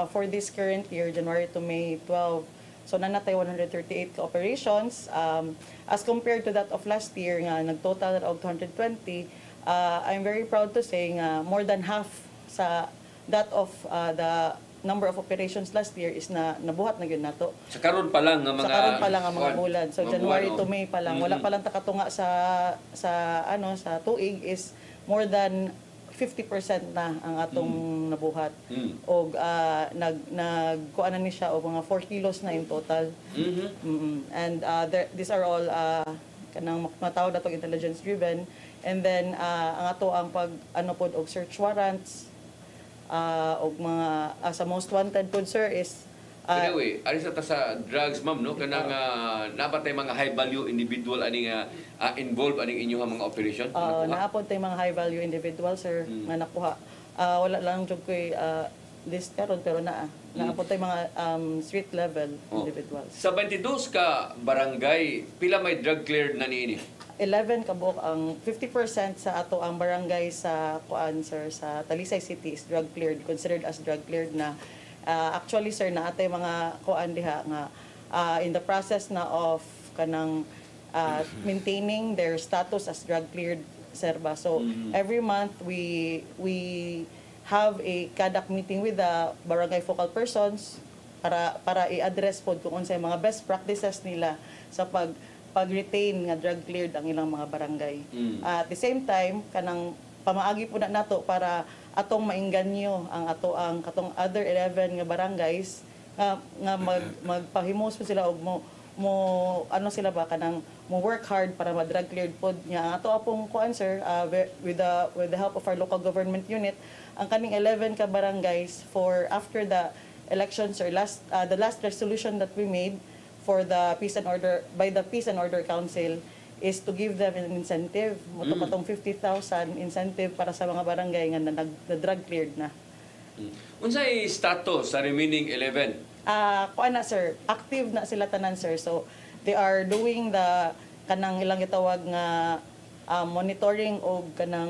for this current year, January to May 12, so nanatay 138 ka operations. As compared to that of last year, nga nagtotal og 220, I'm very proud to say nga more than half sa that of the number of operations last year is nabuhat na gyud nato. Sa karon pa lang nga mga mga bulan. So January to May pa lang, wala pa lang takatunga sa tuig is more than 50% na ang atong nabuhat. Og nagkuan na ni siya og mga 4 kilos na in total. And these are all kanang matawag natong intelligence driven. And then ang ato ang pag pod og search warrants og mga sa most wanted po sir is anyway, ari sa drugs ma'am, no, kanang napatay mga high value individual ani nga involved aning inyong mga operation. Naapod tay mga high value individual sir nga nakuha. Wala lang jud koy list karon pero naapod tay mga street level individuals. Sa 22 ka barangay, pila may drug cleared na niini? 11 kabuok ang 50% sa ato ang barangay sa kuan sir sa Talisay City is drug cleared, considered as drug cleared na. Actually sir naatay mga kuan diha nga in the process na of kanang maintaining their status as drug cleared sir ba. So every month we have a CADAC meeting with the barangay focal persons para i-address pod kung unsay mga best practices nila sa pag-retain nga drug cleared ang ilang mga barangay. At the same time, kanang pamaagi po na nato para atong mainganyo ang katong other 11 nga barangays nga magpahimos po sila og mo ano sila ba kanang mo work hard para ma-drug cleared pod niya. Ang ato apong kuan sir, with the help of our local government unit, ang kaning 11 ka barangays for after the elections or the last resolution that we made for the Peace and Order by the Peace and Order Council is to give them an incentive. Moto patong 50,000 incentive para sa mga barangay nga na-drug cleared na. Unsay status sa remaining 11? Kuan na sir, active na sila tanan sir. So they are doing the kanang ilang gitawag nga monitoring o kanang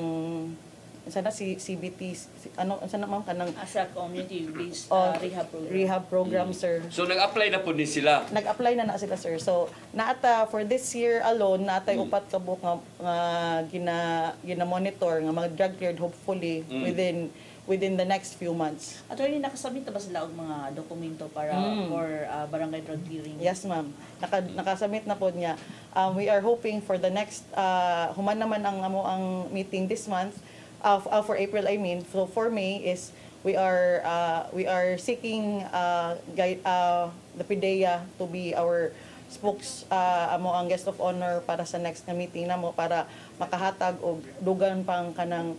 sana si CBT sana ma'am kanang asa community based rehab program sir. So nag-apply na po ni sila. Nag-apply na sila sir. So naata for this year alone natay upat ka buok nga gina-monitor nga mga drug cleared hopefully within the next few months. Attorney, nakasubmit na ba sila og mga dokumento para for barangay drug clearing? Yes, ma'am. Nakasubmit na po niya. We are hoping for the next human naman ang meeting this month for April I mean. So for May is we are seeking the PIDEA to be our amo ang guest of honor para sa next na meeting namo para makahatag og dugang pang kanang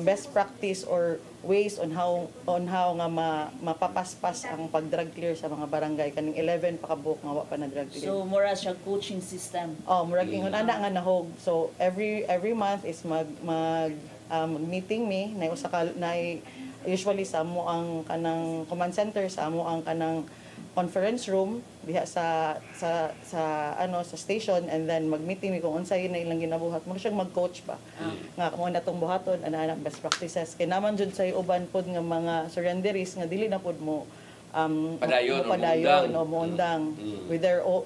best practice or ways on how nga mapapaspas ang pag-drug clear sa mga barangay kaning 11 pa kabuok nga wa pa na drug clear. So mura siya coaching system. Murag ingon ana nga nahog. So every month is mag meeting me na usa ka na usually sa amo ang kanang command center sa amo ang kanang conference room diha sa station and then mag-meeting mi kung unsay na ilang ginabuhat mo siyang mag-coach pa nga mo na tong buhaton ana best practices kay naman jud say uban pod nga mga surrenderies nga dili na pod mo padayon o muundang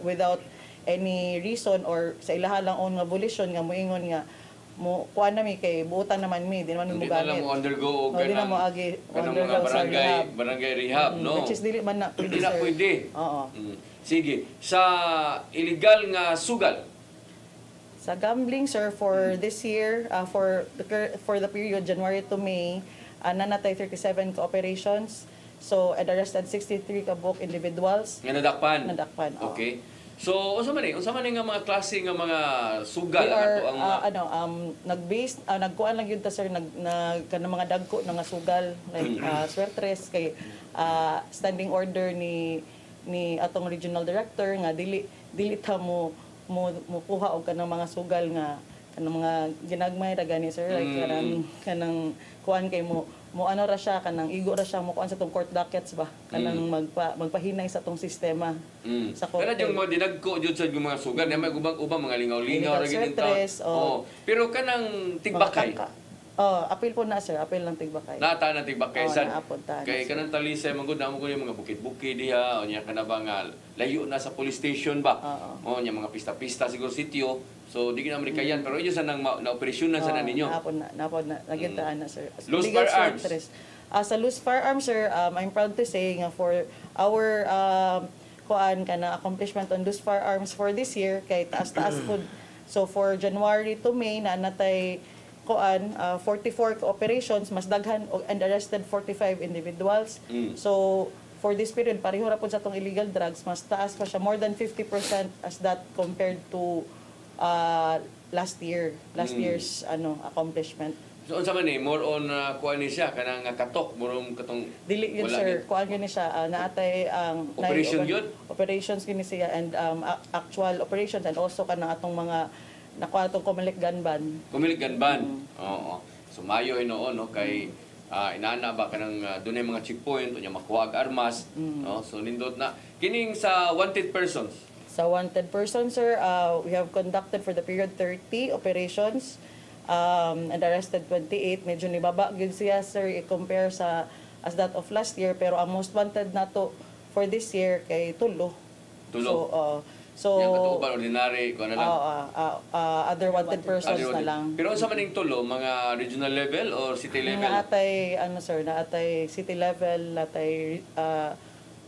without any reason or sa ilaha lang on nga volition nga moingon nga mo kuan na mi kay buutan naman mi di naman mo gamit. Hindi na mo undergo og kanang mga barangay rehab no. Which is dili man na pwede. Hindi na pwede. Oo. Sige, sa illegal nga sugal. Sa gambling sir for this year for the period January to May nanatay 37 ka operations. So arrested 63 ka buok individuals. Nga nadakpan. Okay. So, unsa man nga mga klase nga mga sugal ato ang nagkuan lang yun ta sir kanang mga dagko nga sugal like swertres kay standing order ni atong regional director nga dili ta mo kuha og kanang mga sugal nga kanang mga ginagmay ra gani sir like kanang kuan kay mo ano ra siya kanang igo ra siya mo kuan sa tong court dockets ba kanang magpahinay sa tong sistema sa court. Kana yung mga dinagko jud sa mga sugal na may ubang mga lingaw-lingaw ra gid pero kanang tigbakay. Apil po na sir, apil lang tigbakay. Nata na tigbakay san. Kay kanang talisay manggod na mo ko yung mga bukid-bukid diha o nya kana ba nga layo na sa police station ba. O nya mga pista-pista siguro sitio. So di gina Amerikayan pero inyo sa nang na-operasyonan sa ninyo. Napod na nagitaan na sir. Loose firearms. Sa loose firearms sir, I'm proud to say nga for our kuan kana accomplishment on loose firearms for this year kay taas-taas pod. So for January to May na natay 44 operations mas daghan and arrested 45 individuals. So for this period pareho ra pud sa tong illegal drugs mas taas pa siya more than 50% as that compared to last year's accomplishment. So unsa man ni more on kuan ni siya kanang katok murong katong dili yun sir kuan gani siya naatay ang operations gani siya and actual operations and also kanang atong mga nakuha itong Comelec gun ban. Comelec gun ban. Oo. So mayo noon no kay inaana ba kanang dunay mga checkpoint unya makuha og armas no. So nindot na kining sa wanted persons. Sa wanted persons sir, we have conducted for the period 30 operations and arrested 28. Medyo nibaba gyud siya sir i-compare sa as that of last year pero ang most wanted nato for this year kay tulo. So yung katuban ordinary ko na lang. Other wanted persons na lang. Pero unsa man ning tulo mga regional level or city level? Naatay naatay city level, naatay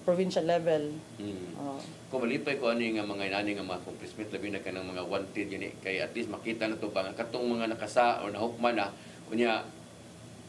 provincial level. Kung malipay ko ani nga mga inani nga mga accomplishment labi na kanang mga wanted yun kay at least makita na to ba nga katong mga nakasa or nahukman na Unya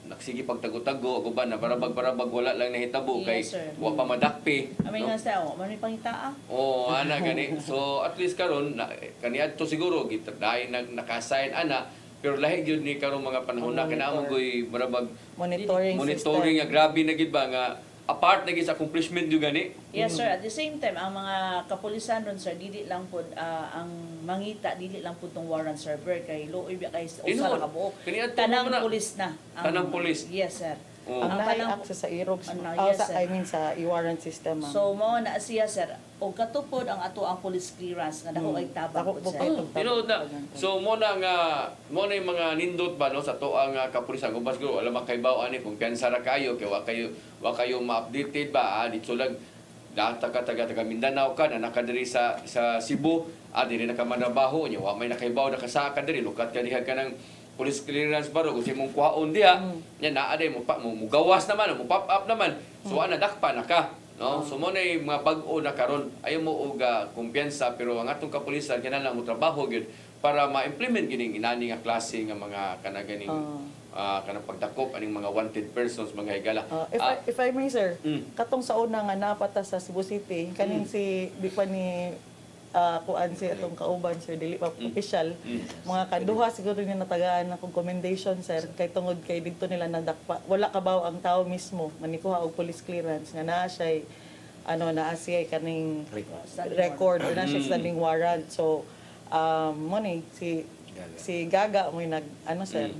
nagsige pagtago-tago ako ba na barabag wala lang nahitabo kay Yes, sir. wa pa madakpi. Amay nga sa ako, man may pangitaa. Oh, ana gani. So at least karon kaniadto siguro dahil naka-assign ana pero lahi gyud ni karong mga panahon na kailangan goy barabag monitoring nga grabe na gid ba nga apart na gid sa accomplishment gyud gani. Yes sir, at the same time ang mga kapulisan ron sir dili lang pud ang mangita dili lang pud tong warrant server kay looy kay usa ra ka buok. Tanang pulis na. Tanang pulis. Yes sir. Ang access sa IROGS, yes, I mean sa i-warrant system. So mao na siya sir. O katupod ang ato ang police clearance nga dako ay tabang pud sir. So mo na yung mga nindot ba no sa tuang kapulisan kung basgo alam makaibaw ani kung piyansa ra kayo kay wa kayo ma-updated ba dito lang data ka taga Mindanao ka na nakadiri sa Cebu diri na ka manabaho nya wa may nakaibaw nakasaka diri lukat ka diha ka ng police clearance baro kung mong kuhaon diha nya naa day mo gawas naman mo pop up naman so ana dakpa na ka no so mo na mga bag-o na karon ayo mo og kumpiyansa pero ang atong kapulisan kinahanglan mo trabaho gyud para ma-implement gining inani nga klase nga mga kanaganing kanang pagdakop aning mga wanted persons mga higala. If I may sir, katong sa una nga napata sa Cebu City kaning si di pa ni kuan si atong kauban sir dili pa official mga kaduha siguro ni natagaan akong commendation sir kay tungod kay didto nila nadakpa wala kabaw ang tao mismo manikuha og police clearance nga naa siya naa siya kaning record or naa siya standing warrant so mo ni si Gaga mo nag sir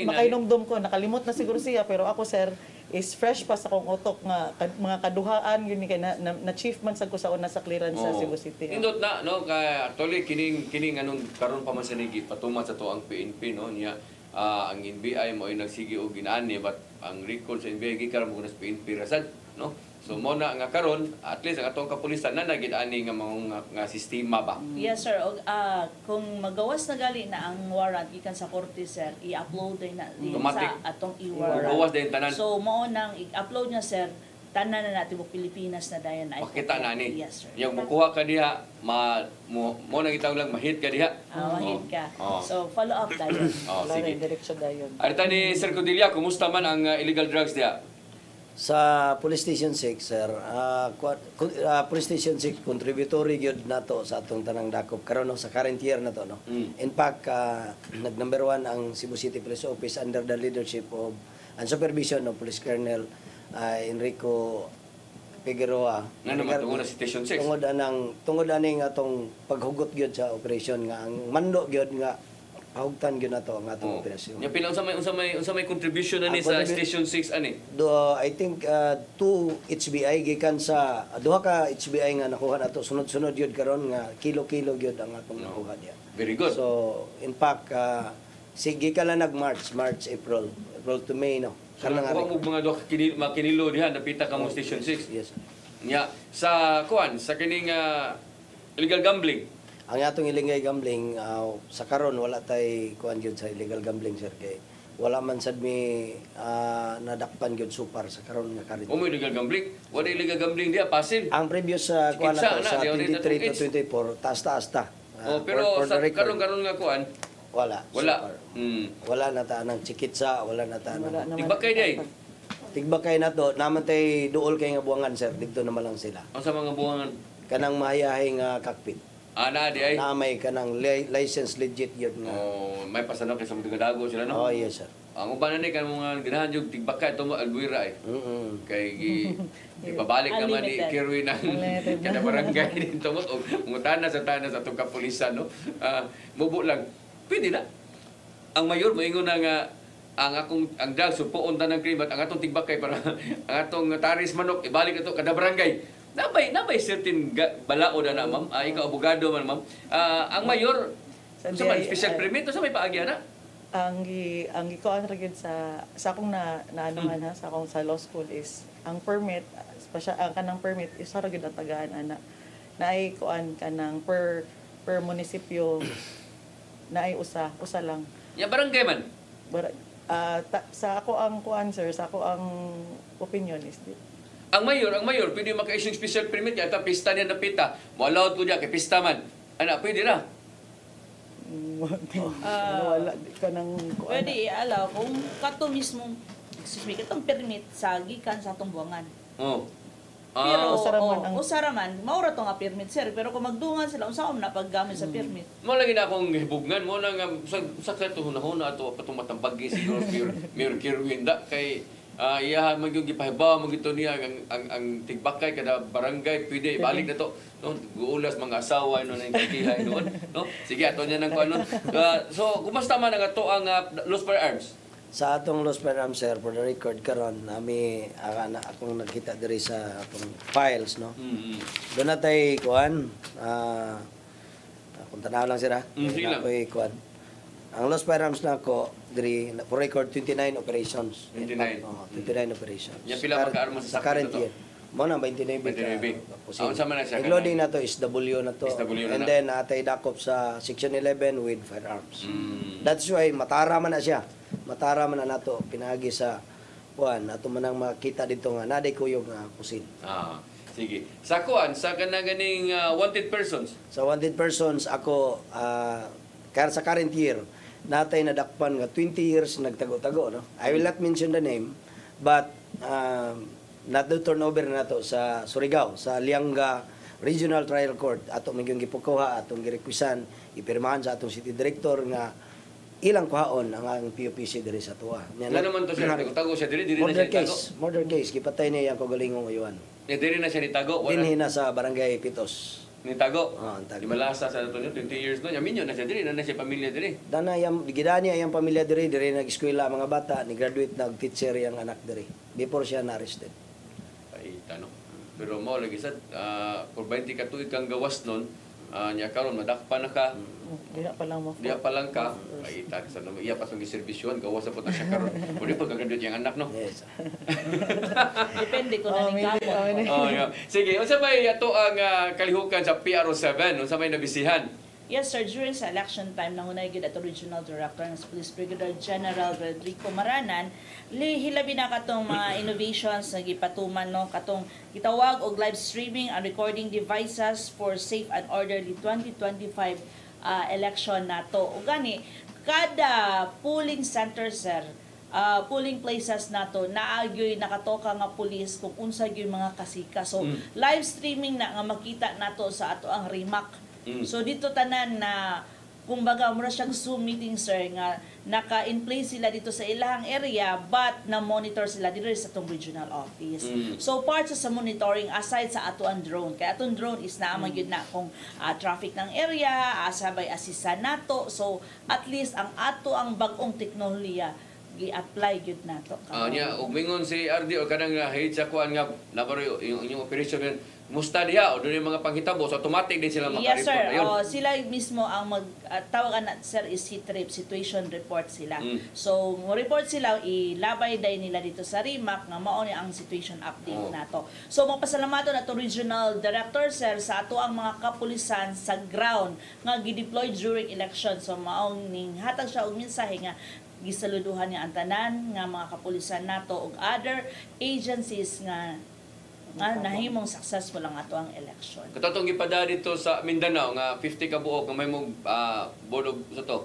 makainomdom ko nakalimot na siguro siya pero ako sir is fresh pa sa kong utok nga mga kaduhaan yun ni kay na chief man sad ko sa una sa clearance sa Cebu City. Indot na no kay actually kining anong karon pa man sa nigi patumat sa to ang PNP no niya ang NBI mo ay nagsige og ginani but ang record sa NBI gikan mo sa PNP rasad no. So mo na nga karon at least ang atong kapulisan na nagid ani nga mga sistema ba. Yes sir, kung magawas na gali na ang warrant gikan sa korte sir, i-upload na sa atong e-warrant. Gawas din tanan. So mao nang i-upload niya sir, tanan na natin Pilipinas na dayon na. Pakita na ni. Yes sir. Yung mukuha ka diha mo nang itawag lang mahit ka diha. Mahit ka. So follow up dayon. Sige. Diretso dayon. Arita ni Sir Codilla, kumusta man ang illegal drugs diha? Sa Police Station 6, sir, Police Station 6, contributory yun na to sa atong tanang dakop. Karon no, sa current year na to. No? In fact, nag-number 1 ang Cebu City Police Office under the leadership of and supervision of Police Colonel Enrico Figueroa. Ano naman tungod na Station 6? Tungod aning atong paghugot gyud sa operation nga ang mando gyud nga pahugtan gyud nato ang atong operasyon. Nya pila unsa may contribution na ni sa Station 6 ani? I think 2 HBI gikan sa duha ka HBI nga nakuha nato sunod-sunod gyud karon nga kilo-kilo gyud ang atong nakuha diya. Very good. So in fact sige ka lang nag-March, April to May no. Kanang nga mo mga duha ka kinilo diha napita ka mo Station 6. Yes. Nya sa sa kining illegal gambling. Ang atong illegal gambling sa karon wala tay kuan gyud sa illegal gambling sir kay wala man sad mi nadakpan gyud super sa karon nga karon. Mo illegal gambling? Wala illegal gambling dia pasil. Ang previous kuan nato sa 23 to 24 taas ta. Pero sa karon nga kuan wala. Wala na ta nang chikitsa, wala na ta nang tigbakay day. Tigbakay nato naman tay duol kay nga buwangan sir didto naman lang sila. Ang sa mga buwangan kanang mahayahay nga cockpit. Na di ay? Na may kanang license legit yun nga. May pasanok sa mga dago sila no? Oh yes sir. Ang uban na ni kan mga ganahan yung tigbakay ito mo albuira eh. Kay ipabalik naman ni Kirwi ng kada barangay dito mo o mutana sa atong kapulisan no. Mubo lang. Pwede na. Ang mayor moingon na nga ang drugs supoon tanang crime at ang atong tigbakay para ang atong taris manok ibalik ito kada barangay. Nabay certain balao na ma'am. Ikaw abogado man ma'am. Ang mayor sa special permit sa may paagya na. Ang gikuan ra gyud sa akong naanuhan ha sa akong sa law school is ang permit ang kanang permit is ra gyud ang tagaan ana. Naay kuan kanang per munisipyo naay usa lang. Ya barangay man. Sa ako ang kuan sir, sa ako ang opinion is ang mayor pwede maka-issue special permit ya ta pista niya napita. Mo allowed ko diya kay pista man. Ana pwede ra. Wala di ka nang Pwede i-allow kung kato mismo, excuse me, katong permit sa gikan sa atong buwangan. Oh. Pero Usaraman ang- usaraman, maura to nga permit sir, pero kung magdungan sila unsa na paggamit sa permit. Mo lagi na akong hibugnan mo na nga sa kato hunahuna ato patong matambagi siguro Mayor Kirwinda kay iya magyug gipahibaw mo gito niya ang tigbakay kada barangay pwede balik na to no guulas mga asawa no nang kakihay noon no sige ato niya nang kuno so kumusta man ang ato ang Los Firearms. Sa atong Los Firearms, sir, for the record karon nami akong nakita diri sa atong files, no. Doon na tay kuan kung tanaw lang sira. Sige lang. Ako'y kuan. Ang Los Firearms na ako diri for record 29 operations. 29. 29 operations. Ya pila ka armas sa current to? year. Mo na 29 Unsa man na siya? Including na to is W na to. SW na And na. then atay dakop sa section 11 with firearms. That's why matara man na siya. Matara man na nato pinagi sa kuan ato man ang makita dito nga naday kuyog nga kusin. Sige. Sa kuan sa kanang ganing wanted persons. Sa wanted persons ako sa current year natay nadakpan nga 20 years nagtago-tago, no. I will not mention the name but nato turnover na to sa Surigao sa Lianga Regional Trial Court ato magyong gipukuha atong girekwisan ipirmahan sa atong city director nga ilang kuhaon ang PUPC diri sa tuwa. Nga naman to siya tago siya diri na siya tago. Murder case gipatay niya ang kagalingong ayuan. Diri na siya nitago. Dinhi na sa barangay Pitos. Nitago. Tago. Di malasa sa ato 20 years no. Yaminyo na siya diri na siya pamilya diri. Dana yang gidani ang pamilya diri nag-eskwela mga bata, ni graduate nag-teacher yang anak diri. Before siya na-arrested. Ay tanong. Pero mo lagi sad for 20 ka tuig kang gawas nun nya karon madakpan na ka. Diha pa lang mo. Diya pa lang ka. Ay tag sa naman iya pa tong giservisyon gawas sa puta siya karon. Pwede pa gagraduate yang anak no. Yes. Depende kung naning kamo. Yeah. Sige, unsa may ato ang kalihukan sa PRO7? Unsa may nabisihan? Yes, sir. During sa election time, nangunay gid ato Regional Director ng Police Brigadier General Rodrigo Maranan, hilabi na katong mga innovations na gipatuman no katong gitawag og live streaming and recording devices for safe and orderly 2025 election nato. Ug gani kada polling center, sir, polling places nato naagyoy nakatoka nga pulis kung unsa gyud mga kasika. So live streaming na nga makita nato sa ato ang remark. So dito tanan na kumbaga mura siyang Zoom meeting, sir, nga naka-in place sila dito sa ilahang area but na-monitor sila dito sa atong regional office. So part sa monitoring aside sa ato ang drone. Kaya atong drone is naaman yun na kung traffic ng area, sabay asisa nato. So at least ang ato ang bagong teknolohiya gi-apply gyud nato. Nya ug mingon si RD o kanang hate sa kuan nga nabaro yung operation nga musta diha o doon yung mga panghitabo so automatic din sila makareport. Yes, sir. Sila mismo ang tawagan na sir is HITREP, situation report sila. So mo report sila ilabay day nila dito sa RIMAC nga mao ni ang situation update nato. So magpasalamaton nato Regional Director, sir, sa ato ang mga kapulisan sa ground nga gi-deploy during election. So mao ning hatag siya og mensahe nga gisaluduhan niya ang tanan nga mga kapulisan nato ug other agencies nga nahimong successful ang ato ang election. Katotong gipada dito sa Mindanao nga 50 ka buok nga may mong board of sa to.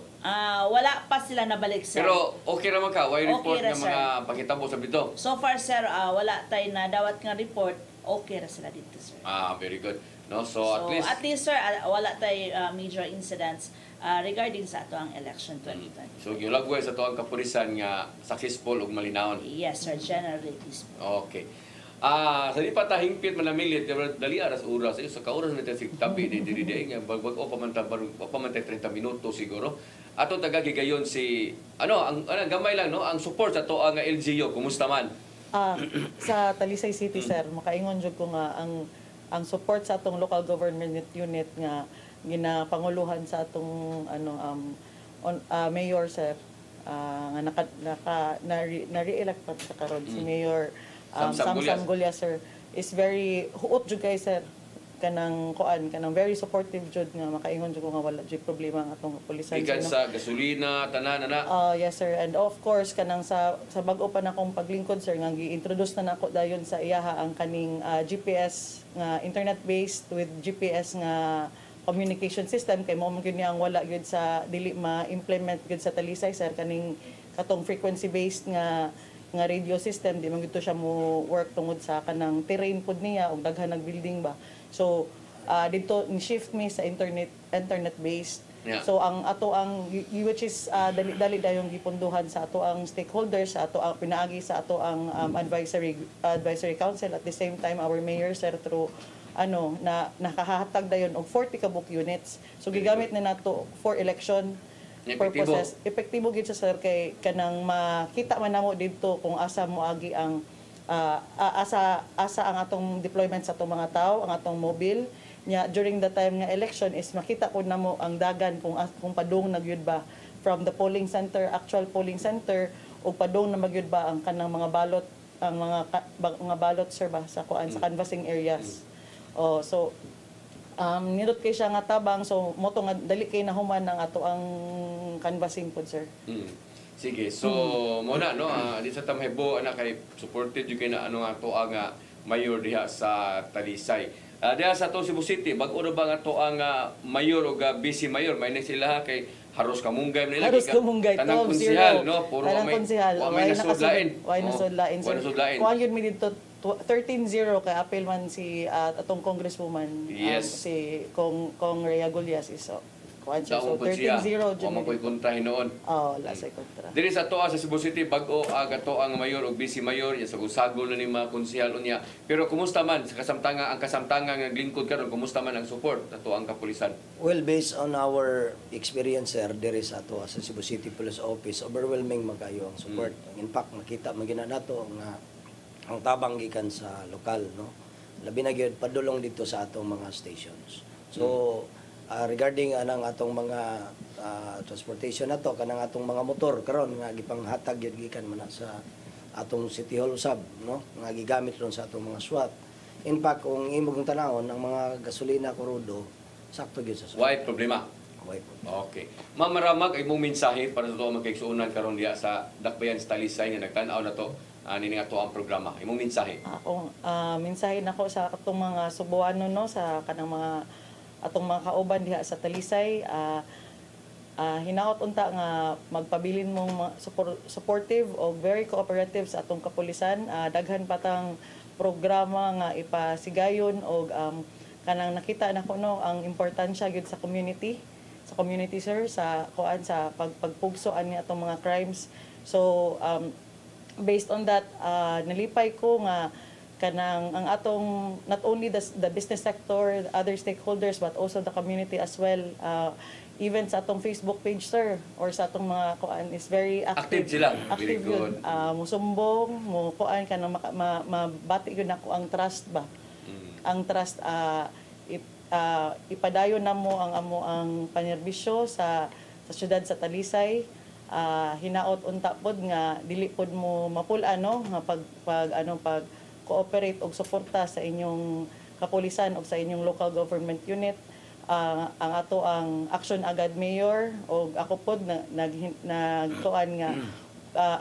Wala pa sila nabalik, sir. Pero okay ra man ka, way report Okay ra, nga mga panghitabo sa dito. So far, sir, wala tay na dawat nga report, okay ra sila dito, sir. Very good. No, so at least sir, wala tay major incidents regarding sa ato ang election 2020. So gilagway sa to ang kapulisan nga successful ug malinawon. Yes, sir, generally peaceful. Okay. Sa di pa ta hingpit manamilit dali aras oras sa kauras na si tapi di nga bag o pamantay 30 minuto siguro. Ato taga gigayon si ang gamay lang no ang support sa to ang LGU kumusta man? Sa Talisay City, sir, makaingon jud ko nga ang support sa atong local government unit nga ginapanguluhan sa atong mayor, sir, nga na-re-elect pa sa karon si Mayor Sam Gulya, sir, is very huot jud kay, sir, kanang very supportive jud nga makaingon jud ko nga wala jud problema ang atong pulisan. Ikan sa gasolina tanan na. Yes, sir, and of course kanang sa bag-o pa nakong paglingkod, sir, nga gi-introduce na nako dayon sa iyaha ang kaning GPS nga internet based with GPS nga communication system kay mo man gyud niya ang wala gyud sa dili ma-implement gyud sa Talisay sir kaning katong frequency based nga radio system di man gyud to siya mo work tungod sa kanang terrain pud niya og daghan nag building ba. So dito ni shift me sa internet based. Yeah. So ang ato ang which is dali dayong gipunduhan sa ato ang stakeholders, sa ato ang pinaagi sa ato ang advisory council at the same time our mayor sir through na nakahatag dayon og 40 ka book units. So gigamit na nato for election purposes. Epektibo gid sa sir kay kanang makita man namo didto kung asa mo agi ang asa ang atong deployment sa atong mga tao, ang atong mobile nya during the time nga election is makita ko namo ang dagan kung padung nagyud ba from the polling center, actual polling center o padung na magyud ba ang kanang mga balot ang mga balot sir ba sa kuan sa canvassing areas. So nindot kay siya nga tabang so moto nga dali kay nahuman ang ato ang canvassing pod sir. Sige. So mo na no di sa tamhebo ana kay supported jud kay na nga to nga mayor diha sa Talisay. Diha sa to Cebu City bag-o ra ba nga to ang mayor o vice mayor may sila kay haros kamunggay nila haros kamunggay tanang konsehal no puro may nasudlain. Why nasudlain sir. Kuan yun mi dito 13-0 kay apel man si atong congresswoman si Kong Rhea Gullias so kuan siya so 13-0 jud mo koy kontrahin noon. Lasay kontra. Diri sa toa sa Cebu City bag-o ato ang mayor ug vice mayor ya sagol na ni mga konsehal unya. Pero kumusta man sa ang kasamtangan nga lingkod karon kumusta man ang support ato ang kapulisan? Well, based on our experience sir diri sa ato sa Cebu City Police Office overwhelming magayo ang support. In fact makita man gina nato nga ang tabang gikan sa lokal no labi na gyud padulong dito sa atong mga stations. So regarding anang atong mga transportation nato kanang atong mga motor karon nga gipanghatag gyud gikan man sa atong City Hall usab no nga gigamit ron sa atong mga SWAT. In fact kung imong tanawon ang mga gasolina kurudo sakto gyud sa SWAT. Why problema? Okay. Ma'am Maramag ay mong mensahe para sa to magkaigsuonan karon diha sa Dakbayan sa Talisay nga nagtan-aw na to nini ato ang programa. Imong mensahe. Akong mensahe nako sa atong mga Subuano no sa kanang mga atong mga kauban diha sa Talisay hinaot unta nga magpabilin mong supportive o very cooperative sa atong kapulisan. Daghan patang programa nga ipasigayon og kanang nakita nako no ang importansya gyud sa community sir sa kuan sa pagpugso ani atong mga crimes. So based on that nalipay ko nga kanang ang atong not only the business sector, other stakeholders but also the community as well even sa atong Facebook page sir or sa atong mga kuan is very active sila. Active yun. Musumbong mo kuan kanang mabati yun ako ang trust ba ang trust ipadayon namo ang amo ang panerbisyo sa syudad sa Talisay. Hinaot unta pod nga dili pod mo mapul-an no nga pag cooperate og suporta sa inyong kapulisan o sa inyong local government unit. Ang ato ang action agad mayor og ako pod nagkuan nga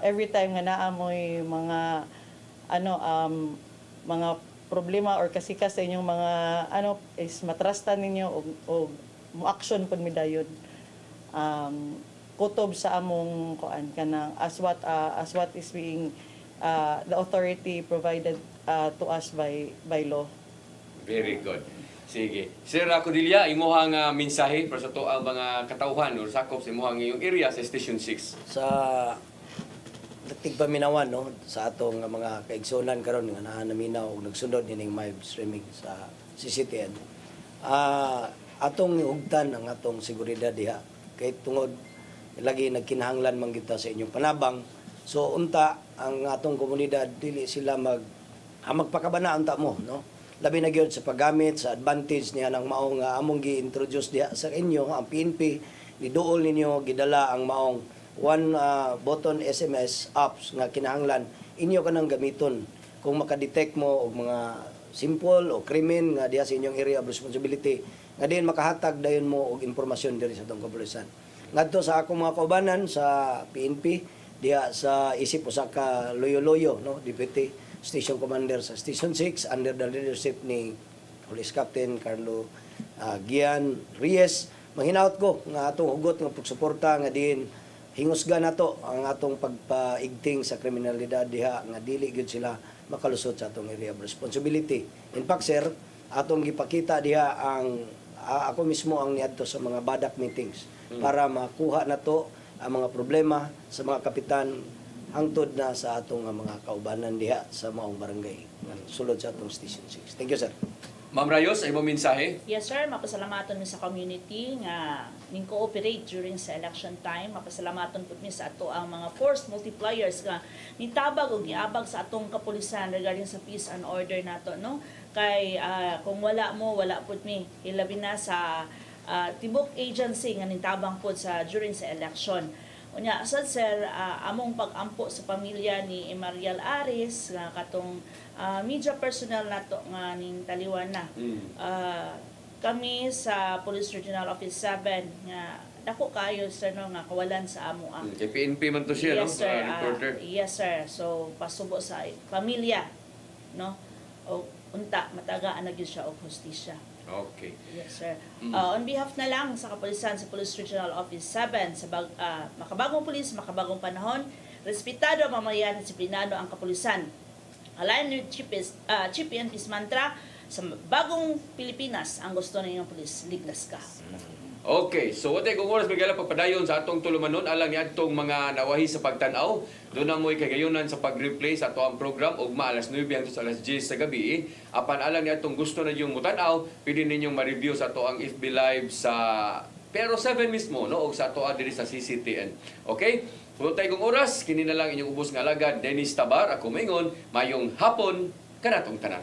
every time nga naamoy mga mga problema or kasikas sa inyong mga is matrustan ninyo og mo action pod mi dayon. Kutob sa among kuan kanang as what is being the authority provided to us by law. Very good. Sige. Sir Acodilia, imuhang mensahe para sa to ang mga katauhan or sakop sa imuhang iyong area sa Station 6. Sa tigpaminawan no sa atong mga kaigsunan karon nga naa naminaw og nagsunod ining live streaming sa CCTN. Atong hugtan ang atong seguridad diha kay tungod lagi nagkinahanglan man kita sa inyong panabang. So unta ang atong komunidad dili sila magpakabana unta mo no. Labi na gyud sa paggamit sa advantage niya ng maong among gi-introduce diha sa inyo ang PNP niduol ninyo gidala ang maong one button SMS apps nga kinahanglan inyo kanang gamiton kung makadetect mo og mga simple o krimen nga diha sa inyong area of responsibility nga diin makahatag dayon mo og impormasyon diri sa atong kapulisan. Ngadto sa akong mga kaubanan sa PNP diha sa isip usa ka loyo-loyo no Deputy Station Commander sa Station 6 under the leadership ni Police Captain Carlo Gian Reyes, manghinaot ko nga atong hugot nga pagsuporta nga diin hingusgan nato ang atong pagpaigting sa kriminalidad diha nga dili gyud sila makalusot sa atong area of responsibility. In fact, sir, atong gipakita diha ang ako mismo ang niadto sa mga badak meetings para makuha nato ang mga problema sa mga kapitan hangtod na sa atong mga kaubanan diha sa maong barangay sulod sa atong Station 6. Thank you, sir. Ma'am Rayos, ay mo mensahe? Yes sir, mapasalamaton mi sa community nga ning cooperate during sa election time. Mapasalamaton pud mi sa ato ang mga force multipliers nga nitabag og niabag sa atong kapulisan regarding sa peace and order nato, no? Kay kung wala mo, wala pud mi. Ilabi na sa tibok agency nga nitabang pud sa during sa election. Unya sad sir, among pag-ampo sa pamilya ni Emariel Aris nga katong media personnel nato nga ning taliwan na. Kami sa Police Regional Office 7 nga dako kayo sir no nga kawalan sa amo ang Kay PNP man to siya, yes, no? Sir, Reporter. yes sir. So pasubo sa pamilya, no? O unta matagaan na gyud siya og hustisya. Okay. Yes, sir. On behalf na lang sa kapulisan sa Police Regional Office 7, sa makabagong pulis, makabagong panahon, respetado ang mamayan, disiplinado ang kapulisan. Align with Chief PNP's mantra, sa bagong Pilipinas, ang gusto ng iyong pulis, ligtas ka. Okay, so what kung oras bigala pagpadayon sa atong tulumanon alang ni atong mga nawahi sa pagtan-aw, doon na mo'y kagayonan sa pag-replay sa ato ang program ugma alas 9 hangtod sa alas 10 sa gabi. Apan alang ni atong gusto na yung mutan-aw, pwede ninyong ma-review sa ato ang FB Live sa Pero 7 mismo, no, og sa ato diri sa CCTN. Okay? Kung tayo kong oras, kini na lang inyong ubos nga alagad, Dennis Tabar, ako maingon, mayong hapon kanatong tanan.